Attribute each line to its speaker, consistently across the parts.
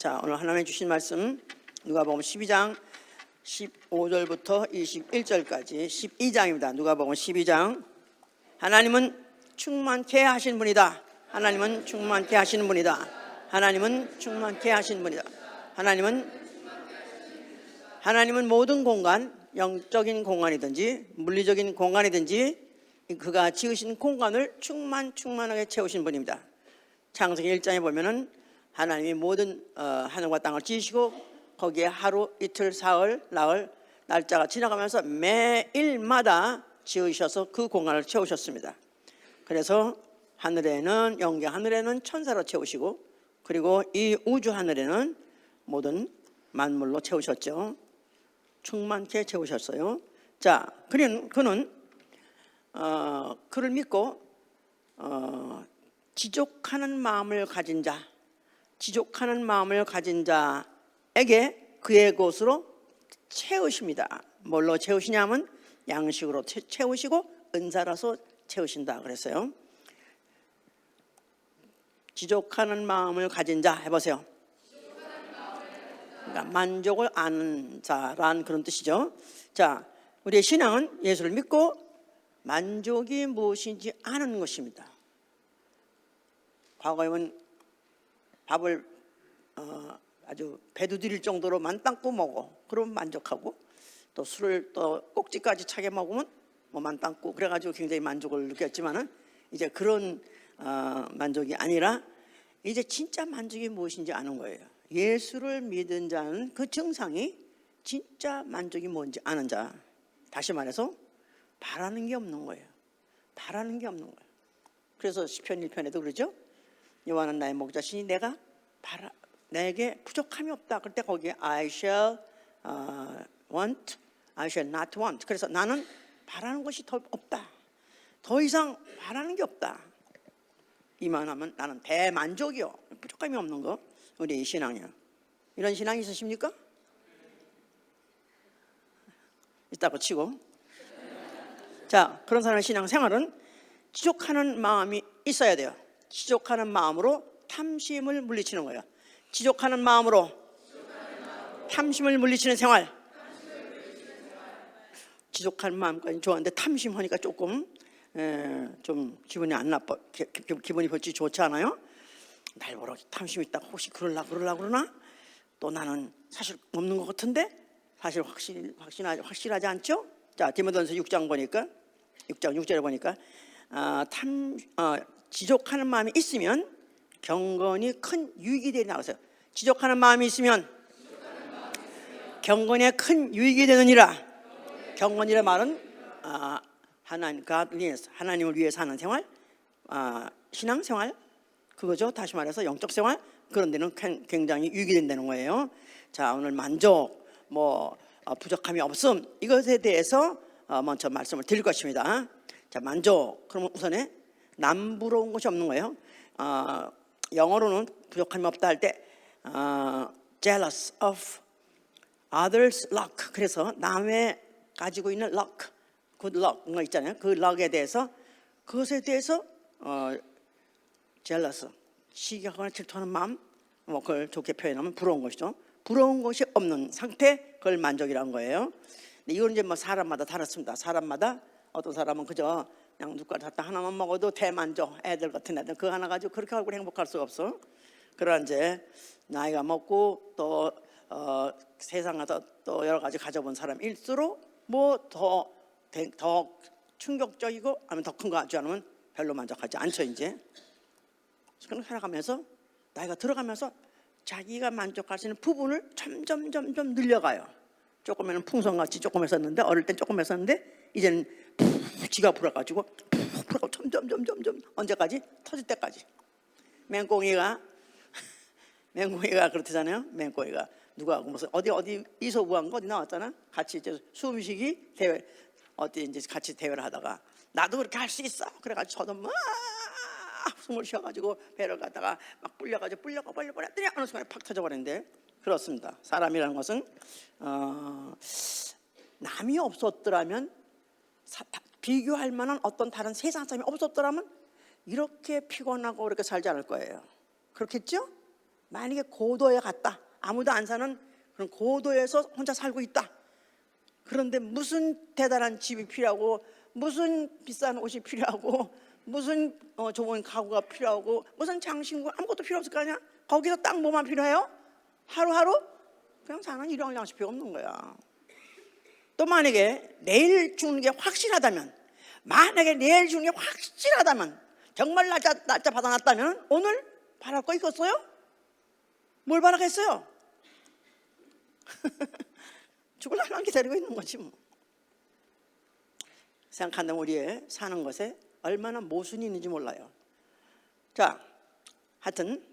Speaker 1: 자, 오늘 하나님이 주신 말씀 누가복음 12장 15절부터 21절까지 12장입니다. 누가복음 12장. 하나님은 충만케 하신 분이다. 하나님은 충만케 하시는 분이다. 하나님은 충만케 하시는 분이다. 하나님은 모든 공간, 영적인 공간이든지 물리적인 공간이든지 그가 지으신 공간을 충만하게 채우신 분입니다. 창세기 1장에 보면은 하나님이 모든 하늘과 땅을 지으시고 거기에 하루, 이틀, 사흘, 나흘, 날짜가 지나가면서 매일마다 지으셔서 그 공간을 채우셨습니다. 그래서 하늘에는 영계 하늘에는 천사로 채우시고 그리고 이 우주 하늘에는 모든 만물로 채우셨죠. 충만케 채우셨어요. 자, 그는 그를 믿고 지족하는 마음을 가진 자에게 그의 것으로 채우십니다. 뭘로 채우시냐면 양식으로 채우시고 은사라서 채우신다 그랬어요. 지족하는 마음을 가진 자 해보세요. 그러니까 만족을 아는 자란 그런 뜻이죠. 자, 우리의 신앙은 예수를 믿고 만족이 무엇인지 아는 것입니다. 과거에는 밥을 아주 배두드릴 정도로 만땅고 먹어. 그러면 만족하고 또 술을 또 꼭지까지 차게 먹으면 뭐 만땅고 그래가지고 굉장히 만족을 느꼈지만은 이제 그런 만족이 아니라 이제 진짜 만족이 무엇인지 아는 거예요. 예수를 믿은 자는 그 증상이 진짜 만족이 뭔지 아는 자. 다시 말해서 바라는 게 없는 거예요. 바라는 게 없는 거예요. 그래서 시편 1편에도 그러죠. 여호와는 나의 목자시니 내게 부족함이 없다. 그때 거기에 I shall want, I shall not want. 그래서 나는 바라는 것이 더 없다. 더 이상 바라는 게 없다. 이만하면 나는 대만족이요. 부족함이 없는 거. 우리의 신앙이요. 이런 신앙이 있으십니까? 있다고 치고. 자, 그런 사람의 신앙생활은 지족하는 마음이 있어야 돼요. 지족하는 마음으로 탐심을 물리치는 거예요. 지족하는 마음으로 탐심을 물리치는 생활. 지족하는 마음까지 좋았는데 탐심하니까 조금 좀 기분이 안 나빠. 기분이 별로 좋지 않아요? 날 보러 탐심이 있다. 혹시 그러나 또 나는 사실 없는 것 같은데 사실 확실하지 않죠? 자, 디모데전서 6장 보니까 6장 6절에 보니까 지족하는 마음이 있으면 경건이 큰 유익이 되느니라 그랬어요. 지족하는 마음이 있으면 경건에 큰 유익이 되느니라. 경건이라 말은 하나님을 위해 사는 생활, 신앙생활 그거죠. 다시 말해서 영적 생활 그런 데는 굉장히 유익이 된다는 거예요. 자, 오늘 만족, 부족함이 없음 이것에 대해서 먼저 말씀을 드릴 것입니다. 자, 만족. 그러면 우선에 남부러운 것이 없는 거예요. 영어로는 부족함이 없다 할 때 jealous of others' luck. 그래서 남의 가지고 있는 luck, good luck 거 있잖아요. 그 luck에 대해서 그것에 대해서 jealous, 시기하거나 질투하는 마음, 그걸 좋게 표현하면 부러운 것이죠. 부러운 것이 없는 상태, 그걸 만족이라는 거예요. 근데 이건 이제 사람마다 다릅니다. 사람마다 어떤 사람은 그저 그냥 누가 갖다 하나만 먹어도 대만족. 애들 같은 애들 그거 하나 가지고 그렇게 얼굴 행복할 수가 없어. 그러나 이제 나이가 먹고 또 세상에서 또 여러 가지 가져본 사람일수록 더 충격적이고 아니면 더 큰 거 가지고 않으면 별로 만족하지 않죠. 이제 그런 살아가면서 나이가 들어가면서 자기가 만족할 수 있는 부분을 점점 늘려가요. 조금에는 풍선같이 조금 했었는데 어릴 땐 조금 했었는데 이제는 지가 불어가지고 점점 언제까지? 터질 때까지. 맹꽁이가 그렇다잖아요. 맹꽁이가 누가 무슨 어디 이소부한 거 어디 나왔잖아. 같이 이제 숨쉬기 대회 어디 이제 같이 대회를 하다가 나도 그렇게 할 수 있어. 그래가지고 저도 막 숨을 쉬어가지고 배를 갖다가 막 불려가지고 했더니 어느 순간에 팍 터져버렸는데 그렇습니다. 사람이라는 것은 남이 없었더라면 비교할 만한 어떤 다른 세상 사람이 없었더라면 이렇게 피곤하고 이렇게 살지 않을 거예요. 그렇겠죠? 만약에 고도에 갔다, 아무도 안 사는 그런 고도에서 혼자 살고 있다. 그런데 무슨 대단한 집이 필요하고, 무슨 비싼 옷이 필요하고, 무슨 좋은 가구가 필요하고, 무슨 장신구 아무것도 필요 없을 거 아니야. 거기서 딱 뭐만 필요해요? 하루하루 그냥 사는 일용할 양식 필요 없는 거야. 또 만약에 내일 죽는 게 확실하다면, 만약에 내일 죽는 게 확실하다면, 정말 날짜 받아놨다면 오늘 바랄 거 있겠어요? 뭘 바라겠어요? 죽을 날만 기다리고 있는 거지 뭐. 생각한다면 우리의 사는 것에 얼마나 모순이 있는지 몰라요. 자, 하여튼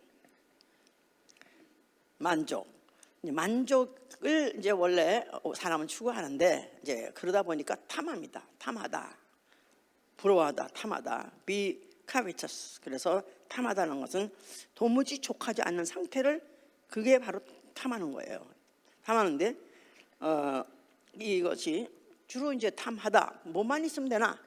Speaker 1: 만족을 이제 원래 사람은 추구하는데, 이제 그러다 보니까 탐합니다. 탐하다, 부러워하다, 탐하다, be covetous. 그래서 탐하다는 것은 도무지 족하지 않는 상태를, 그게 바로 탐하는 거예요. 탐하는데 이것이 주로 이제 탐하다, 뭐만 있으면 되나,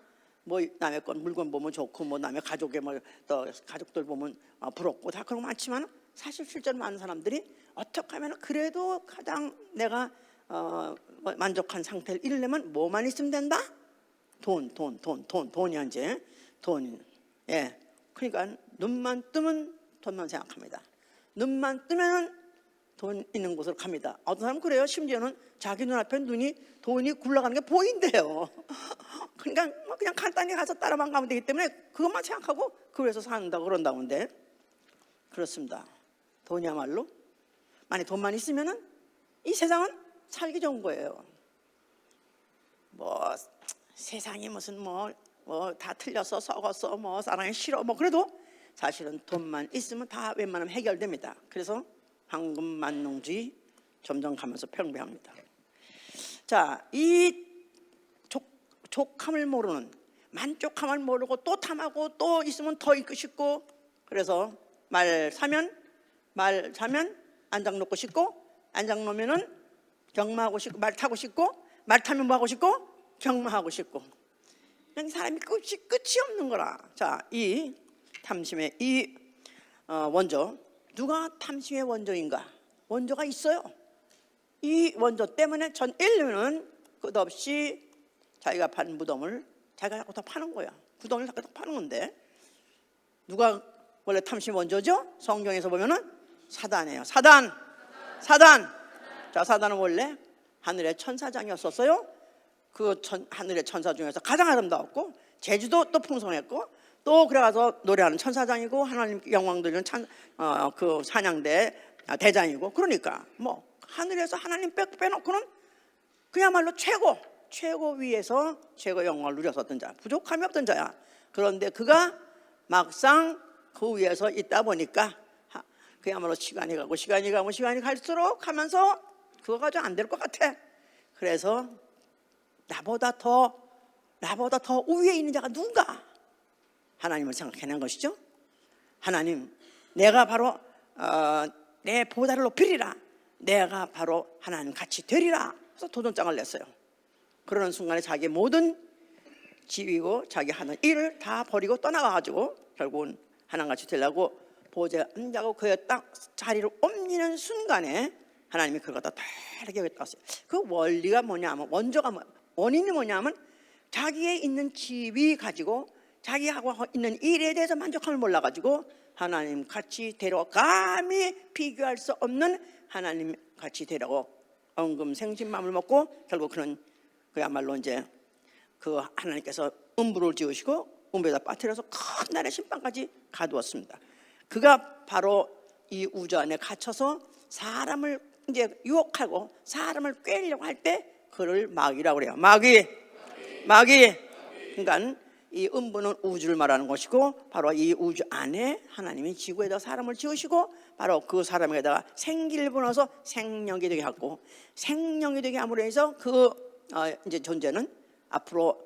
Speaker 1: 뭐 남의 건 물건 보면 좋고, 뭐 남의 가족의 또 가족들 보면 부럽고, 다 그런 거 많지만 사실 실제로 많은 사람들이 어떻게 하면 그래도 가장 내가 만족한 상태를 이루려면 뭐만 있으면 된다? 돈이야 이제. 돈. 예. 그러니까 눈만 뜨면 돈만 생각합니다. 눈만 뜨면 돈 있는 곳으로 갑니다. 어떤 사람은 그래요. 심지어는 자기 눈앞에 돈이 굴러가는 게 보인대요. 그러니까 그냥 간단히 가서 따라만 가면 되기 때문에 그것만 생각하고 그 위해서 산다고 그런다고. 근데 그렇습니다. 돈이야말로, 만약 돈만 있으면은 이 세상은 살기 좋은 거예요. 뭐 세상이 무슨 뭐 다 틀렸어, 썩었어, 뭐 사랑이 싫어, 뭐 그래도 사실은 돈만 있으면 다 웬만하면 해결됩니다. 그래서 황금 만능주의 점점 가면서 평배합니다. 자, 이 족함을 모르는, 만족함을 모르고 또 탐하고, 또 있으면 더 있고 싶고, 그래서 말 사면 안장 놓고 싶고, 안장 놓으면은 경마하고 싶고, 말 타고 싶고, 말 타면 뭐 하고 싶고, 경마하고 싶고, 그냥 사람이 끝이 없는 거라. 자, 이 탐심의 이 원조, 누가 탐심의 원조인가? 원조가 있어요. 이 원조 때문에 전 인류는 끝없이 자기가 판 무덤을 자기가 자꾸 더 파는 거야. 구덩이를 자꾸 더 파는 건데, 누가 원래 탐심 원조죠? 성경에서 보면은 사단이에요. 사단. 자, 사단은 원래 하늘의 천사장이었었어요. 하늘의 천사 중에서 가장 아름다웠고, 제주도 또 풍성했고, 또 그래가서 노래하는 천사장이고, 하나님 영광 돌리는 그 사냥대 대장이고, 그러니까 뭐 하늘에서 하나님 빼놓고는 그야말로 최고 위에서 최고 영광을 누렸었던 자, 부족함이 없던 자야. 그런데 그가 막상 그 위에서 있다 보니까 그야말로 시간이 갈수록 하면서 그거 가지고 안 될 것 같아. 그래서 나보다 더 위에 있는 자가 누군가? 하나님을 생각해낸 것이죠. 하나님, 내가 바로 내 보다를 높이리라, 내가 바로 하나님 같이 되리라. 그래서 도전장을 냈어요. 그러는 순간에 자기의 모든 지위고 자기 하는 일을 다 버리고 떠나가가지고 결국은 하나님같이 되려고 보좌에 앉아고 그의 딱 자리를 옮기는 순간에 하나님이 그걸 다 다르게 했다고요. 그 원리가 뭐냐면, 원인이 뭐냐면, 자기의 있는 지위 가지고 자기하고 있는 일에 대해서 만족함을 몰라가지고 하나님 같이 되려, 감히 비교할 수 없는 하나님 같이 되려고 엉금생심 마음을 먹고, 결국 그는 그야말로 이제 그 하나님께서 음부를 지으시고 음부에다 빠뜨려서 큰 날의 심판까지 가두었습니다. 그가 바로 이 우주 안에 갇혀서 사람을 이제 유혹하고 사람을 꿰려고 할 때 그를 마귀라고 그래요. 마귀. 그러니까 이 음부는 우주를 말하는 것이고, 바로 이 우주 안에 하나님이 지구에다 사람을 지으시고, 바로 그 사람에다가 생기를 불어서 생명이 되게 하고, 생명이 되게 함으로 해서 그 이제 존재는 앞으로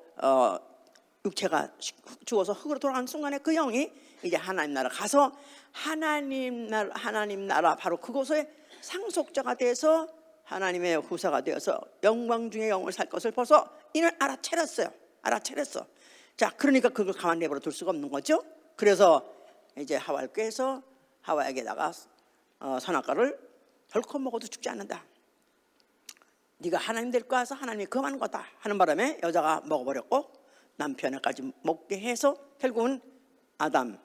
Speaker 1: 육체가 죽어서 흙으로 돌아가는 순간에 그 영이 이제 하나님 나라 가서 하나님 나라 바로 그곳에 상속자가 돼서 하나님의 후사가 되어서 영광 중에 영을 살 것을 벌써 이는 알아차렸어. 자, 그러니까 그걸 가만 내버려 둘 수가 없는 거죠. 그래서 이제 하와를 꿰서 하와에게다가 선악과를 덜컥 먹어도 죽지 않는다. 네가 하나님 될 거라서 하나님이 그만한 거다 하는 바람에 여자가 먹어버렸고 남편에까지 먹게 해서 결국은 아담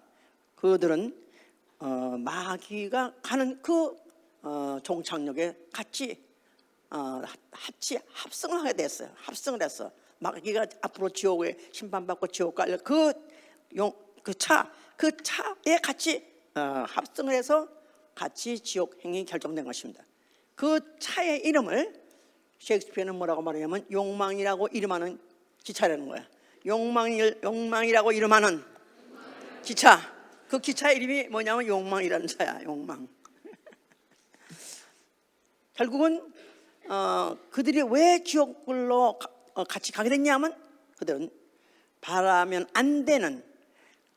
Speaker 1: 그들은 마귀가 가는 그 종착역에 같이 합성을 하게 됐어요. 합성을 했어. 마귀가 앞으로 지옥에 심판받고 지옥 갈 그 차에 같이 합성을 해서 같이 지옥 행이 결정된 것입니다. 그 차의 이름을 셰익스피어는 뭐라고 말하냐면 욕망이라고 이름하는 기차라는 거야. 욕망이라고 이름하는 기차. 그 기차 이름이 뭐냐면 욕망이라는 차야. 욕망. 결국은 그들이 왜 지옥불로 같이 가게 됐냐면 그들은 바라면 안 되는,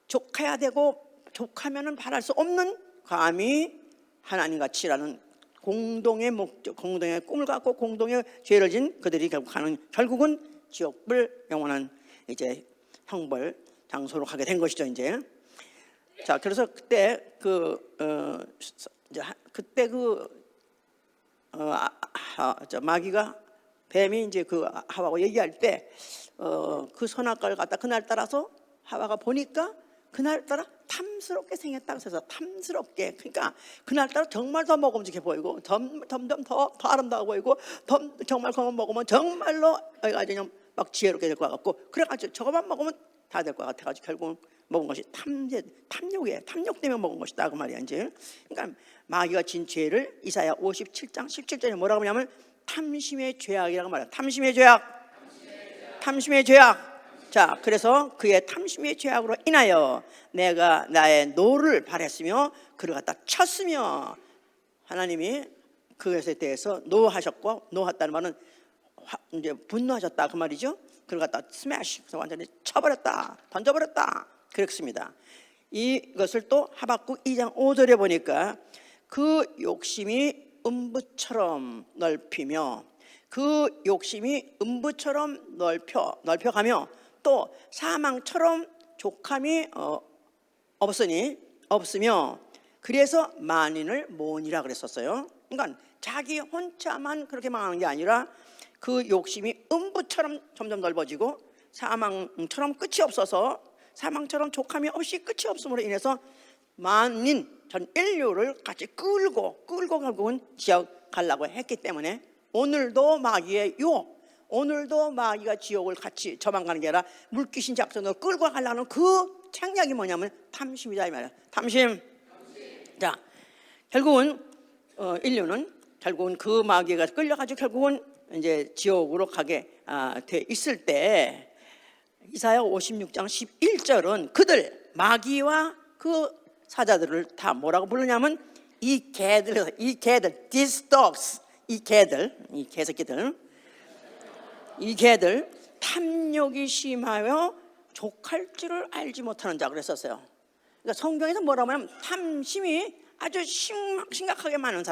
Speaker 1: 족해야 되고 족하면은 바랄 수 없는 감히 하나님같이라는 공동의 목적, 공동의 꿈을 갖고 공동의 죄를 진 그들이 결국은 지옥불 영원한 이제 형벌 장소로 가게 된 것이죠. 이제 자, 그래서 그때 마귀가 뱀이 이제 그 하와하고 얘기할 때 그 선악과를 갖다 그날 따라서 하와가 보니까 그날따라 탐스럽게 생겼다고 해서 탐스럽게, 그러니까 그날따라 정말 더 먹음직해 보이고 점점 더 아름다워 보이고 정말 그것만 먹으면 정말로 그냥 막 지혜롭게 될 것 같고, 그래가지고 저것만 먹으면 다 될 것 같아가지고 결국은 먹은 것이 탐욕 때문에 먹은 것이다 그 말이야. 이제 그러니까 마귀가 진 죄를 이사야 57장 17절에 뭐라고 하냐면 탐심의 죄악이라고 말해요. 탐심의 죄악. 자, 그래서 그의 탐심의 죄악으로 인하여 내가 나의 노를 발했으며 그를 갖다 쳤으며, 하나님이 그것에 대해서 노하셨고, 노했다는 말은 이제 분노하셨다 그 말이죠. 그를 갖다 스매시, 그래서 완전히 쳐버렸다, 던져버렸다 그렇습니다. 이것을 또 하박국 2장 5절에 보니까 그 욕심이 음부처럼 넓히며, 그 욕심이 음부처럼 넓혀가며 또 사망처럼 족함이 없으며 그래서 만인을 모으니라 그랬었어요. 그러니까 자기 혼자만 그렇게 망하는 게 아니라 그 욕심이 음부처럼 점점 넓어지고 사망처럼 끝이 없어서, 사망처럼 족함이 없이 끝이 없음으로 인해서 만인 전 인류를 같이 끌고 결국은 지옥 가려고 했기 때문에 오늘도 마귀의 유혹, 오늘도 마귀가 지옥을 같이 저만 가는 게 아니라 물귀신 작전으로 끌고 가려는 그 책략이 뭐냐면 탐심이다 이 말이야. 탐심. 자, 결국은 인류는 결국은 그 마귀가 끌려가지고 결국은 이제 지옥으로 가게 돼 있을 때 이사야 56장 11절은 그들 마귀와 그 사자들을 다 뭐라고 부르냐면 이 개들, these dogs, 이 개새끼들 탐욕이 심하여 족할 줄을 알지 못하는 자 그랬었어요. 그러니까 성경에서 뭐라고 하면 탐심이 아주 심각하게 많은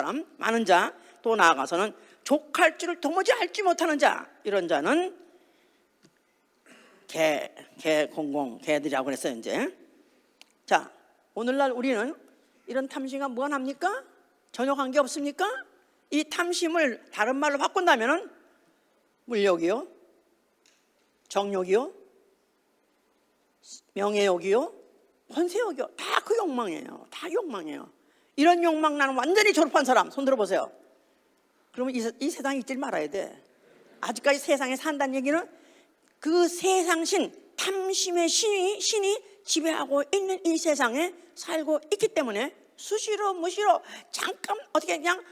Speaker 1: 자, 또 나아가서는 족할 줄을 도무지 알지 못하는 자, 이런 자는 개들이라고 그랬어요. 이제 자, 오늘날 우리는 이런 탐심과 무관합니까? 전혀 관계 없습니까? 이 탐심을 다른 말로 바꾼다면은 물욕이요, 정욕이요, 명예욕이요, 권세욕이요, 다 그 욕망이에요. 다 욕망이에요. 이런 욕망 나는 완전히 졸업한 사람 손 들어보세요. 그러면 이 세상에 있질 말아야 돼. 아직까지 세상에 산다는 얘기는 그 세상신, 탐심의 신이 지배하고 있는 이 세상에 살고 있기 때문에 수시로 무시로 잠깐 어떻게 그냥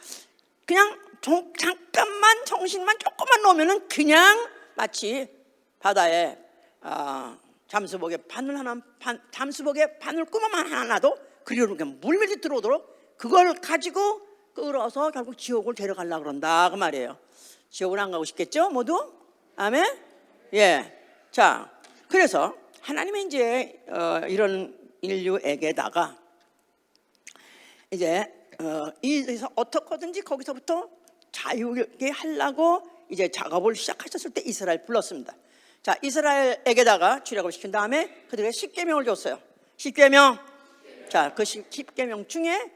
Speaker 1: 잠깐만 정신만 조금만 놓으면은 그냥 마치 바다에 잠수복에 바늘구멍만 하나 놔도 그리로 물밀듯 들어오도록 그걸 가지고 끌어서 결국 지옥을 데려가려고 그런다 그 말이에요. 지옥을 안 가고 싶겠죠 모두? 아멘? 예. 자, 그래서 하나님이 이제 이런 인류에게다가 이제 이에서 어떻게든지 거기서부터 자유롭게 하려고 이제 작업을 시작하셨을 때 이스라엘 불렀습니다. 자, 이스라엘에게다가 출애굽을 시킨 다음에 그들에게 10계명을 줬어요. 10계명. 자, 그 10계명 중에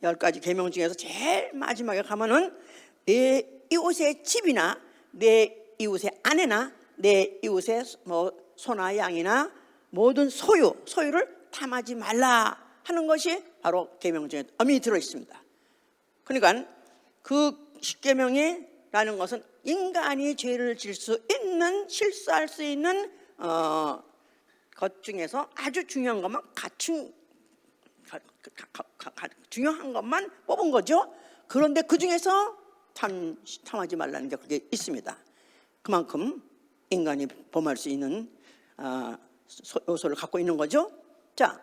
Speaker 1: 10가지 계명 중에서 제일 마지막에 가면은 내 이웃의 집이나 내 이웃의 아내나 내 이웃의 뭐 소나 양이나 모든 소유를 탐하지 말라 하는 것이 바로 계명 중에 엄연히 들어 있습니다. 그러니까 그 십계명이라는 것은 인간이 죄를 질 수 있는, 실수할 수 있는 것 중에서 아주 중요한 것만 중요한 것만 뽑은 거죠. 그런데 그 중에서 탐하지 말라는 게 그게 있습니다. 그만큼 인간이 범할 수 있는 요소를 갖고 있는 거죠. 자,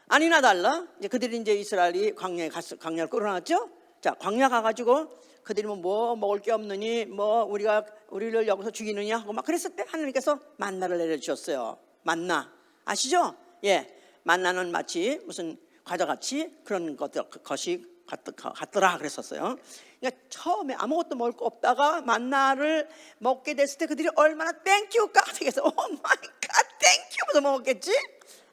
Speaker 1: 아니나 달라 이제 그들이 이제 이스라엘이 광야를 끌어놨죠. 자, 광야 가가지고 그들이 뭐 먹을 게 없느니 뭐 우리를 여기서 죽이느냐 하고 막 그랬을 때 하나님께서 만나를 내려주셨어요. 만나 아시죠? 예, 만나는 마치 무슨 과자같이 그런 것이 같더라 그랬었어요. 그러니까 처음에 아무것도 먹을 거 없다가 만나를 먹게 됐을 때 그들이 얼마나 땡큐 깍하겠어. 오 마이 갓 땡큐 하면서 먹었겠지?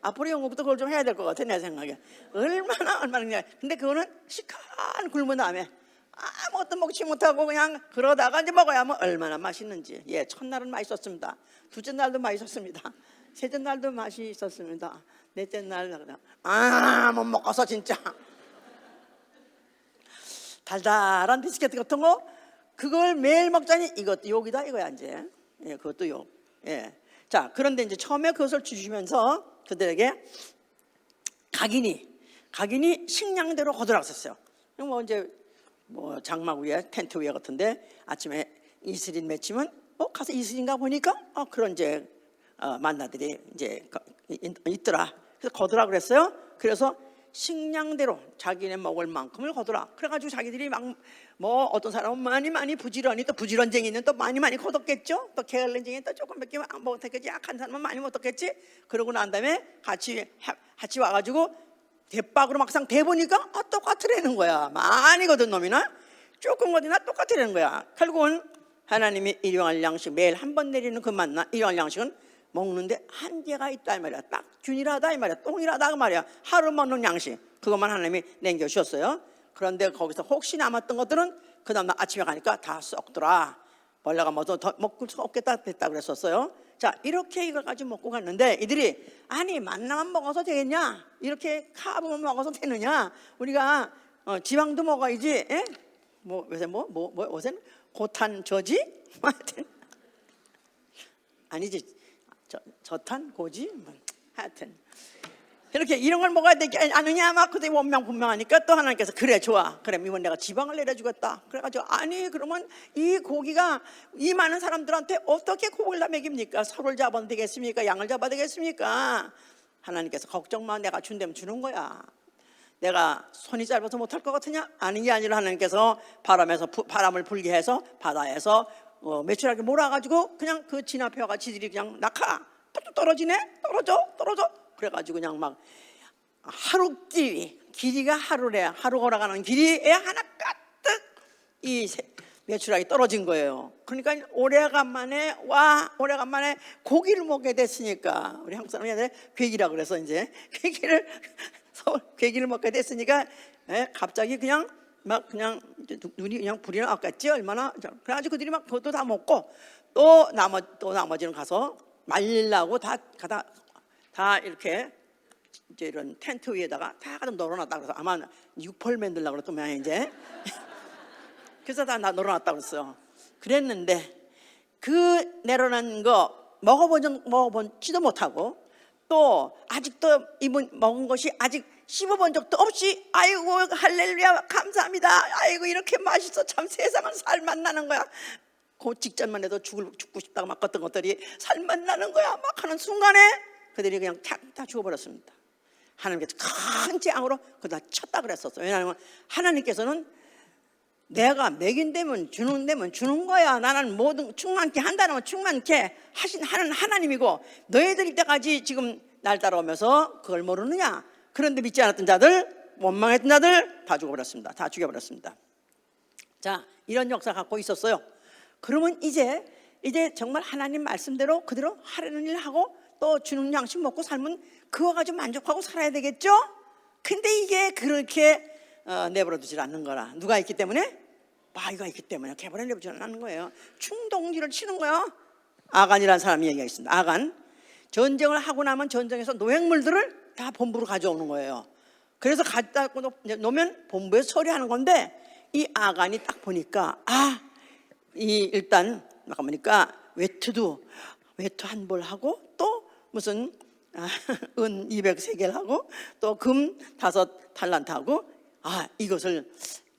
Speaker 1: 앞으로 영국부터 그걸 좀 해야 될 것 같아 내 생각에. 얼마나 그냥. 근데 그거는 시간 굶은 다음에 아무것도 먹지 못하고 그냥 그러다가 이제 먹어야만 얼마나 맛있는지. 예, 첫날은 맛있었습니다. 둘째 날도 맛있었습니다. 셋째 날도 맛있었습니다. 넷째 날 못 먹어서 진짜 달달한 비스켓 같은 거 그걸 매일 먹자니 이것도 욕이다 이거야 이제. 예, 그것도 욕. 예. 자, 그런데 이제 처음에 그것을 주시면서 그들에게 각인이 식량대로 거들었었어요. 뭐 이제 뭐 장막 위에 텐트 위에 같은데 아침에 이슬인 맺히면 가서 이슬인가 보니까 그런 이제 만나들이 이제 있더라. 그래서 거두라 그랬어요. 그래서 식량대로 자기네 먹을 만큼을 거두라. 그래가지고 자기들이 막 뭐 어떤 사람은 많이 부지런히 또 부지런쟁이는 또 많이 거뒀겠죠. 또 게을른쟁이 또 조금 몇 개 못했겠지. 약한 사람은 많이 못했겠지. 그러고 난 다음에 같이 와가지고 대박으로 막상 대보니까 똑같으라는 거야. 많이 거둔 놈이나 조금 거두나 똑같으라는 거야. 결국은 하나님이 일용할 양식 매일 한 번 내리는 그 만나 일용할 양식은 먹는데 한계가 있다 이 말이야. 딱 균일하다 이 말이야. 똥이라다 그 말이야. 하루 먹는 양식 그것만 하나님이 남겨주셨어요. 그런데 거기서 혹시 남았던 것들은 그 다음날 아침에 가니까 다 썩더라. 벌레가 뭐더 먹을 수 없겠다 됐다 그랬었어요. 자, 이렇게 이걸 가지고 먹고 갔는데 이들이 아니 만나만 먹어서 되겠냐? 이렇게 카브만 먹어서 되느냐? 우리가 지방도 먹어야지. 에? 뭐 요새 요새는 고탄 저지? 아니지 저탄 고지? 하여튼 이렇게 이런 걸 먹어야 되지 않느냐 막 그때 원명분명하니까 또 하나님께서 그래 좋아 그래 이번 내가 지방을 내려주겠다. 그래가지고 아니 그러면 이 고기가 이 많은 사람들한테 어떻게 고기를 다 먹입니까? 소를 잡아도 되겠습니까? 양을 잡아도 되겠습니까? 하나님께서 걱정 마 내가 준다면 주는 거야. 내가 손이 짧아서 못할 것 같으냐? 아닌 게 아니라 하나님께서 바람을 불게 해서 바다에서 메추라기 몰아가지고 그냥 그 진압해 와가 지들이 그냥 낙하 떨어지네 떨어져 그래가지고 그냥 막 하루 길이가 하루래. 하루 걸어가는 길이에 하나 가득 이 메추라기 떨어진 거예요. 그러니까 오래간만에 고기를 먹게 됐으니까 우리 한국 사람이 괴기라 그래서 이제 괴기를 먹게 됐으니까 갑자기 그냥 눈이 그냥 불이 나왔겠지 얼마나. 그래가지고 그들이 막 그것도 다 먹고 또 나머지는 가서 말리려고 다 이렇게 이제 이런 텐트 위에다가 다 가서 널어놨다 그래서 아마 육펄 만들려고 그랬던 모양이 이제 그래서 다 널어놨다 그랬어요. 그랬는데 그 내려놓은 거 먹어본지도 못하고 또 아직도 이분 먹은 것이 아직 씹어본 적도 없이 아이고 할렐루야 감사합니다. 아이고 이렇게 맛있어 참 세상은 살맛 나는 거야. 그 직전만 해도 죽고 싶다고 막 걷던 것들이 살맛 나는 거야 막 하는 순간에 그들이 그냥 다 죽어버렸습니다. 하나님께서 큰 재앙으로 그다 쳤다 그랬었어요. 왜냐하면 하나님께서는 내가 먹인다면 주는 거야. 나는 모든 충만케 한다면 충만케 하는 하나님이고 너희들 이때까지 지금 날 따라오면서 그걸 모르느냐. 그런데 믿지 않았던 자들 원망했던 자들 다 죽어버렸습니다. 다 죽여버렸습니다. 자, 이런 역사 갖고 있었어요. 그러면 이제 정말 하나님 말씀대로 그대로 하려는 일 하고 또 주는 양식 먹고 살면 그거 가지고 만족하고 살아야 되겠죠? 근데 이게 그렇게 내버려 두질 않는 거라. 누가 있기 때문에? 마귀가 있기 때문에 개발해 내버려 두지 않는 거예요. 충동지를 치는 거야. 아간이라는 사람이 얘기가 있습니다. 아간, 전쟁을 하고 나면 전쟁에서 노획물들을 다 본부로 가져오는 거예요. 그래서 갖다 놓으면 본부에 처리하는 건데, 이 아간이 딱 보니까 일단 아까 보니까 외투 한 벌 하고, 또 무슨 은 200세겔 하고, 또 금 5달란트 하고, 이것을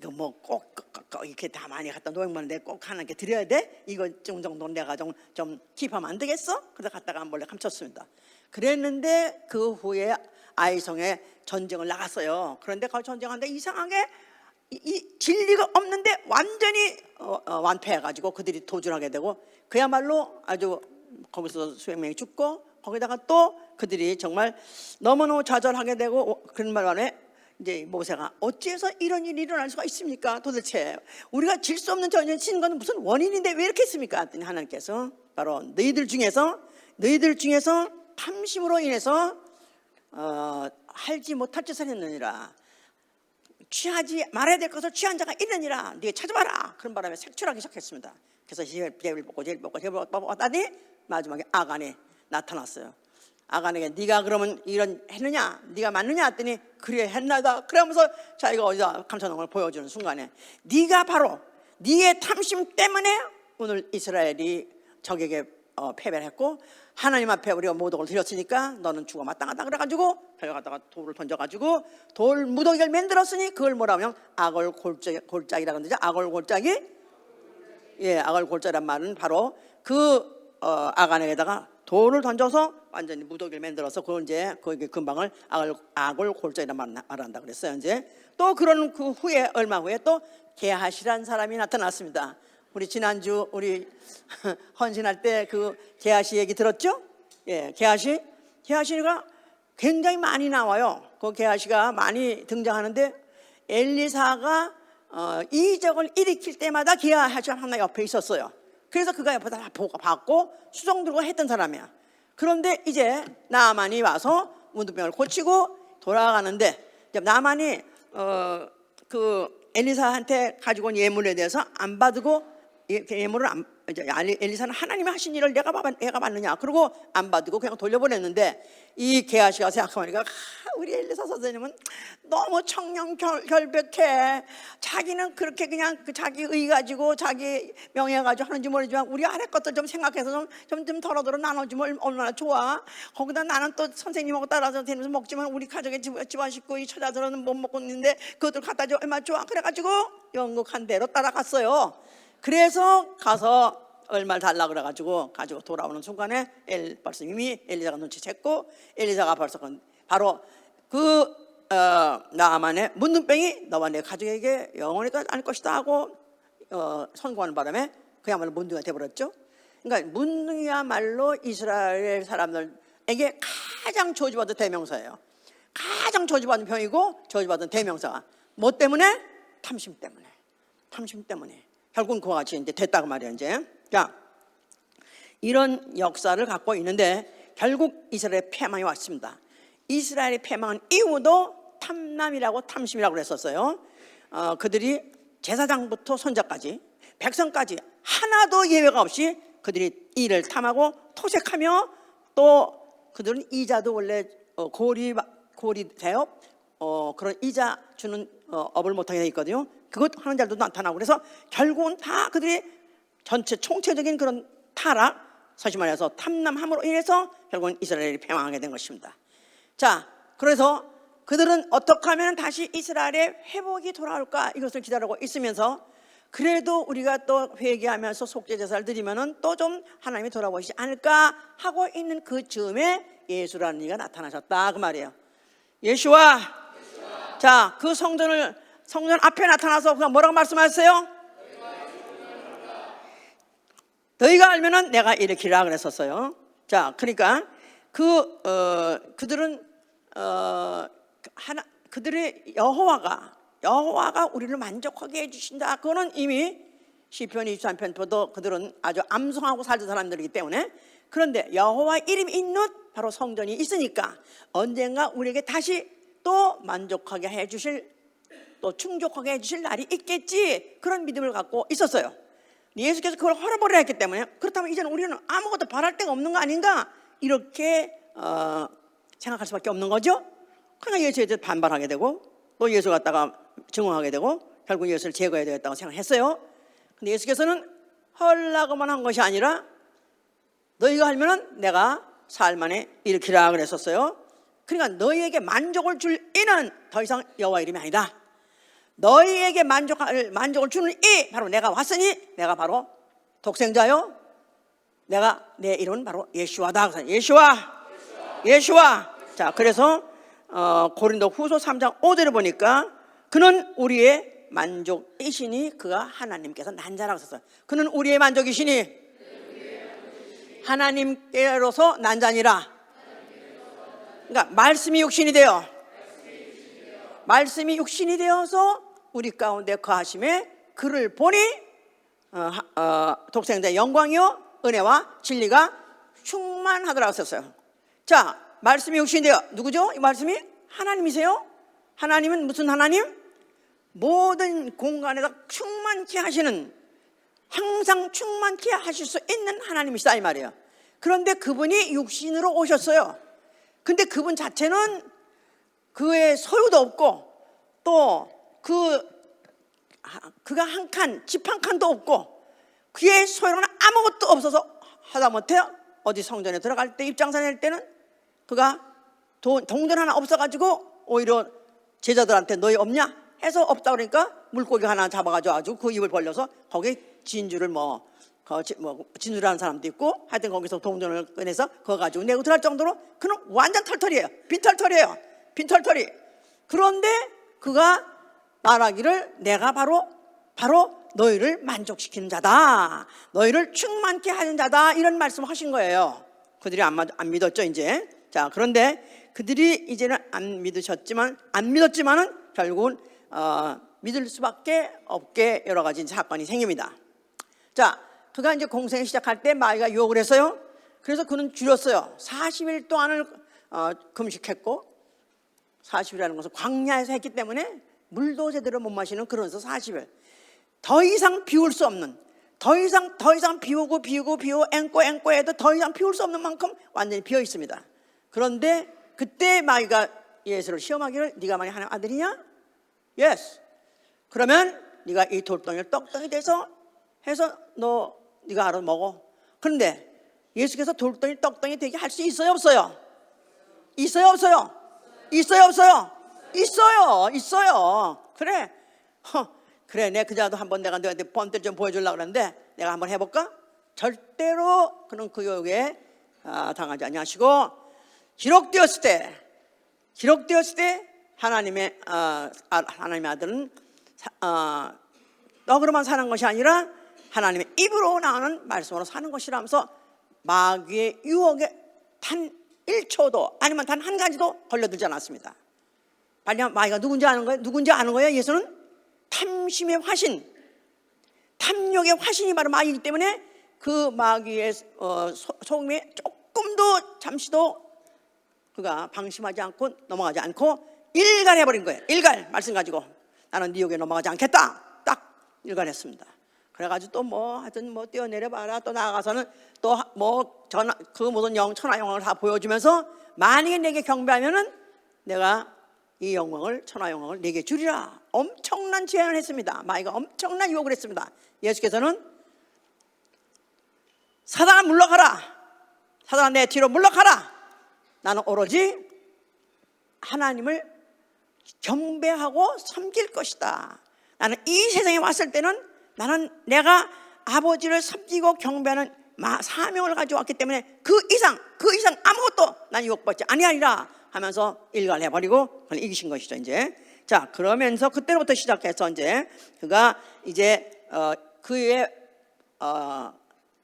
Speaker 1: 뭐 꼭 이렇게 다 많이 갖다 노획물인데 꼭 하나님께 드려야 돼? 이거 정도 내가 좀 킵하면 안 되겠어? 그래서 갖다가 몰래 감췄습니다. 그랬는데 그 후에 아이성에 전쟁을 나갔어요. 그런데 그 전쟁하는데 이상하게 이 진리가 없는데 완전히 완패해가지고 그들이 도주하게 되고, 그야말로 아주 거기서 수백 명이 죽고, 거기다가 또 그들이 정말 너무너무 좌절하게 되고, 그런 말만에 이제 모세가 어찌해서 이런 일이 일어날 수가 있습니까? 도대체 우리가 질 수 없는 전쟁을 치는 건 무슨 원인인데 왜 이렇게 했습니까? 했더니 하나님께서 바로 너희들 중에서 탐심으로 인해서 할지 못할 짓을 했느니라. 취하지 말아야 될 것을 취한 자가 있느니라. 네가 찾아봐라. 그런 바람에 색출하기 시작했습니다. 그래서 제일 뽑고 하다니 마지막에 아간이 나타났어요. 아간에게 네가 그러면 이런 했느냐, 네가 맞느냐 했더니 그래 했나다. 그러면서 자기가 어디다 감춰놓은 걸 보여주는 순간에, 네가 바로 네의 탐심 때문에 오늘 이스라엘이 적에게 패배를 했고, 하나님 앞에 우리가 모독을 드렸으니까 너는 죽어 마땅하다. 그래가지고 가져갔다가 돌을 던져가지고 돌 무더기를 만들었으니 그걸 뭐라 하면 악을 골짜기라고 하는데, 악을 골짜기, 악을 골짜기란 말은 바로 그 아간에게다가 돌을 던져서 완전히 무더기를 만들어서 그걸 이제 거기 근방을 악을 골짜기라 말한다 그랬어요. 이제 또 그런 그 후에 얼마 후에 또 게하시라는 사람이 나타났습니다. 우리 지난주 우리 헌신할 때 그 게하시 얘기 들었죠? 게하시가 굉장히 많이 나와요. 그 게하시가 많이 등장하는데, 엘리사가 이적을 일으킬 때마다 게하시가 하나 옆에 있었어요. 그래서 그가 옆에다 다 받고 수종 들고 했던 사람이야. 그런데 이제 나아만이 와서 문둥병을 고치고 돌아가는데, 나아만이 그 엘리사한테 가지고 온 예물에 대해서 안 받고, 예물을 엘리사는 하나님이 하신 일을 내가 받느냐, 그러고 안 받고 그냥 돌려보냈는데, 이 게하시가 생각하니까 우리 엘리사 선생님은 너무 청렴결백해. 자기는 그렇게 그냥 자기 의 가지고 자기 명예 가지고 하는지 모르지만 우리 아래 것들 좀 생각해서 좀 덜어덜어 나눠주면 얼마나 좋아. 거기다 나는 또 선생님하고 따라서 다니면서 먹지만 우리 가족의 집안 식구 이 처자들은 못 먹고 있는데 그것들 갖다 줘 얼마나 좋아. 그래가지고 영국한 대로 따라갔어요. 그래서 가서 얼마를 달라 그래가지고 가지고 돌아오는 순간에 벌써 이미 엘리사가 눈치챘고, 엘리사가 벌써 바로 그 나아만의 문둥병이 너와 내 가족에게 영원히 떠나지 않을 것이다 하고 선고하는 바람에 그야말로 문둥이가 돼버렸죠. 그러니까 문둥이야말로 이스라엘 사람들에게 가장 저주받은 대명사예요. 가장 저주받은 병이고 저주받은 대명사가 뭐 때문에? 탐심 때문에. 결국은 그와 같이 이제 됐다고 말이에요. 이제 자, 이런 역사를 갖고 있는데 결국 이스라엘의 패망이 왔습니다. 이스라엘의 패망은 이후도 탐심이라고 그랬었어요. 그들이 제사장부터 손자까지 백성까지 하나도 예외가 없이 그들이 이를 탐하고 토색하며, 또 그들은 이자도 원래 고리 대업 그런 이자 주는 업을 못하게 돼 있거든요. 그것 하는 자들도 나타나고, 그래서 결국은 다 그들이 전체 총체적인 그런 타락, 사실 말해서 탐남함으로 인해서 결국은 이스라엘이 패망하게 된 것입니다. 자, 그래서 그들은 어떻게 하면 다시 이스라엘의 회복이 돌아올까, 이것을 기다리고 있으면서, 그래도 우리가 또 회개하면서 속죄 제사를 드리면은 또 좀 하나님이 돌아보시지 않을까 하고 있는 그 즈음에 예수라는 이가 나타나셨다 그 말이에요. 예수와. 자, 그 성전 앞에 나타나서 그가 뭐라고 말씀하셨어요? 너희가 알면은 내가 일으키라 그랬었어요. 자, 그러니까 그들은 그들의 여호와가 우리를 만족하게 해주신다. 그거는 이미 시편 23편부터 그들은 아주 암송하고 살던 사람들이기 때문에. 그런데 여호와 이름이 있는 바로 성전이 있으니까 언젠가 우리에게 다시 또 만족하게 해주실 또 충족하게 해주실 날이 있겠지, 그런 믿음을 갖고 있었어요. 예수께서 그걸 허락을 했기 때문에, 그렇다면 이제는 우리는 아무것도 바랄 데가 없는 거 아닌가, 이렇게 생각할 수밖에 없는 거죠. 그러니까 예수에 대해서 반발하게 되고, 또 예수 갖다가 증오하게 되고, 결국 예수를 제거해야 되겠다고 생각했어요. 근데 예수께서는 하려고만 한 것이 아니라 너희가 하면은 내가 사흘 만에 일으키라 그랬었어요. 그러니까 너희에게 만족을 줄 이는 더 이상 여호와 이름이 아니다. 너희에게 만족을 주는 이 바로 내가 왔으니 내가 바로 독생자요, 내가 내 이름은 바로 예수와다. 예수와. 자, 그래서 고린도 후서 3장 5절을 보니까 그는 우리의 만족이시니 그가 하나님께서 난 자라고 썼어요. 그는 우리의 만족이시니 하나님께로서 난 자니라. 그러니까 말씀이 육신이 되어서 우리 가운데 거하심에 그를 보니 독생자의 영광이요 은혜와 진리가 충만하더라고 썼어요. 자, 말씀이 육신이 되어, 누구죠? 이 말씀이 하나님이세요. 하나님은 무슨 하나님? 모든 공간에서 충만케 하시는, 항상 충만케 하실 수 있는 하나님이시다 이 말이에요. 그런데 그분이 육신으로 오셨어요. 근데 그분 자체는 그의 소유도 없고, 또 그가 한 칸, 집 한 칸도 없고, 그의 소유는 아무것도 없어서 하다못해 어디 성전에 들어갈 때, 입장사 낼 때는 그가 동전 하나 없어가지고 오히려 제자들한테 너희 없냐 해서 없다 그러니까 물고기 하나 잡아가지고 그 입을 벌려서 거기 진주를 진주라는 사람도 있고, 하여튼 거기서 동전을 꺼내서 그거 가지고 내고 들어갈 정도로 그는 완전 털털이에요. 빈털털이. 그런데 그가 말하기를 내가 바로 너희를 만족시키는 자다, 너희를 충만케 하는 자다, 이런 말씀을 하신 거예요. 그들이 안 믿었죠 이제. 자, 그런데 그들이 이제는 안 믿었지만은 결국은 믿을 수밖에 없게 여러 가지 사건이 생깁니다. 자, 그가 이제 공생을 시작할 때 마귀가 유혹을 했어요. 그래서 그는 줄였어요. 40일 동안을 금식했고, 40일이라는 것은 광야에서 했기 때문에 물도 제대로 못 마시는 그런 40일. 더 이상 비울 수 없는, 더 이상 비우고 앵꼬 해도 더 이상 비울 수 없는 만큼 완전히 비어 있습니다. 그런데 그때 마귀가 예수를 시험하기를 네가 만약 하나님 아들이냐? 예스. 그러면 네가 이 돌덩이를 떡덩이 돼서 해서 네가 알아서 먹어. 그런데 예수께서 돌덩이 떡덩이 되게 할 수 있어요 없어요? 있어요. 그래 내 그자도 한번 내가 너한테 번들 좀 보여주려고 그러는데 내가 한번 해볼까? 절대로 그는 그 유혹에 당하지 아니하시고, 기록되었을 때 하나님의 아들은 떡으로만 사는 것이 아니라 하나님의 입으로 나오는 말씀으로 사는 것이라면서 마귀의 유혹에 단 1초도 아니면 단 한 가지도 걸려들지 않았습니다. 빨리 마귀가 누군지 아는 거예요. 예수는 탐심의 화신, 탐욕의 화신이 바로 마귀이기 때문에 그 마귀의 속임에 조금도 잠시도 그가 방심하지 않고 넘어가지 않고 일갈해버린 거예요. 말씀 가지고 나는 네 욕에 넘어가지 않겠다, 딱 일갈했습니다. 그래가지고 또 하여튼 뛰어내려봐라, 또 나아가서는 또 그 모든 천하 영광을 다 보여주면서 만약에 내게 경배하면은 내가 이 천하 영광을 내게 주리라, 엄청난 제안을 했습니다. 마귀가 엄청난 유혹을 했습니다. 예수께서는 사단아 물러가라, 사단아 내 뒤로 물러가라, 나는 오로지 하나님을 경배하고 섬길 것이다. 나는 이 세상에 왔을 때는 나는 내가 아버지를 섬기고 경배하는 사명을 가지고 왔기 때문에 그 이상 아무것도 난 유혹받지 아니하리라 하면서 일갈해버리고 그걸 이기신 것이죠 이제. 자, 그러면서 그때부터 시작해서 이제 그가 이제 그의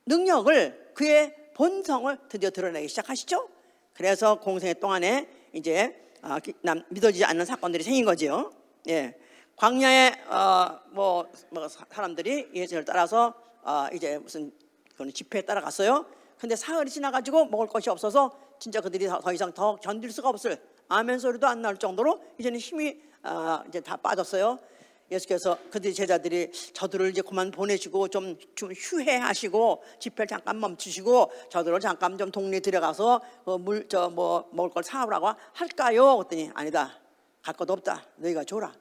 Speaker 1: 능력을, 그의 본성을 드디어 드러내기 시작하시죠. 그래서 공생의 동안에 이제 믿어지지 않는 사건들이 생긴 거죠. 예, 광야에 사람들이 예수를 따라서 이제 무슨 그런 집회에 따라갔어요. 근데 사흘이 지나가지고 먹을 것이 없어서 진짜 그들이 더 이상 더 견딜 수가 없을 아멘 소리도 안 나올 정도로 이제는 힘이 이제 다 빠졌어요. 예수께서 그들 제자들이 저들을 이제 그만 보내시고 좀 휴회하시고 집회를 잠깐 멈추시고 저들을 잠깐 좀 동네 들어가서 먹을 걸 사오라고 할까요? 그랬더니 아니다. 갈 것도 없다. 너희가 줘라.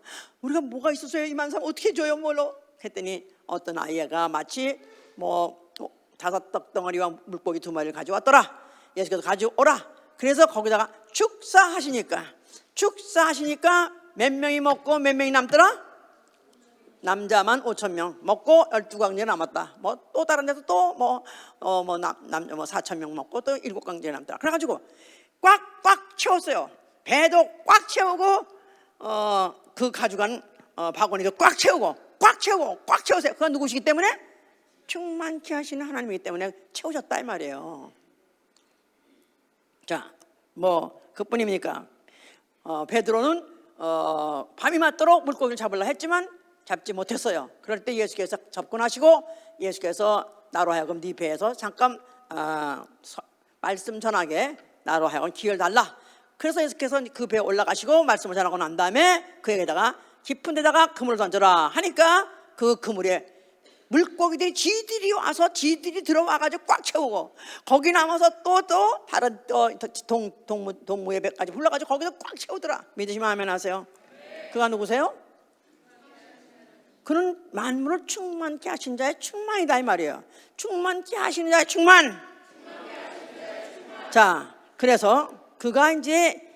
Speaker 1: 우리가 뭐가 있었어요? 이만 사람 어떻게 줘요? 뭘로? 했더니 어떤 아이가 마치 5 떡덩어리와 물고기 2마리를 가져왔더라. 예수께서 가져오라. 그래서 거기다가 축사하시니까 몇 명이 먹고 몇 명이 남더라? 남자만 5,000명 먹고 12광제 남았다. 또 다른 데서 또 4,000명 먹고 또 7광제 남더라. 그래가지고 꽉꽉 채웠어요. 배도 꽉 채우고 그 가져간 바구니도 꽉 채우고 채우세요. 그건 누구시기 때문에? 충만케 하시는 하나님이기 때문에 채우셨다 이 말이에요. 자, 그뿐입니까? 베드로는 밤이 맞도록 물고기를 잡으려 했지만 잡지 못했어요. 그럴 때 예수께서 접근하시고 예수께서 나로 하여금 네 배에서 잠깐 말씀 전하게 나로 하여금 기회를 달라. 그래서 예수께서 그 배에 올라가시고 말씀을 전하고 난 다음에 그에게다가 깊은 데다가 그물을 던져라 하니까 그 그물에 물고기들이 지들이 들어와가지고 꽉 채우고 거기 남아서 또 다른 동무의 배까지 불러가지고 거기서 꽉 채우더라. 믿으시면 아멘 하세요. 그가 누구세요? 그는 만물을 충만케 하신 자의 충만이다 이 말이에요. 충만케 하시는 자의 충만. 자, 그래서 그가 이제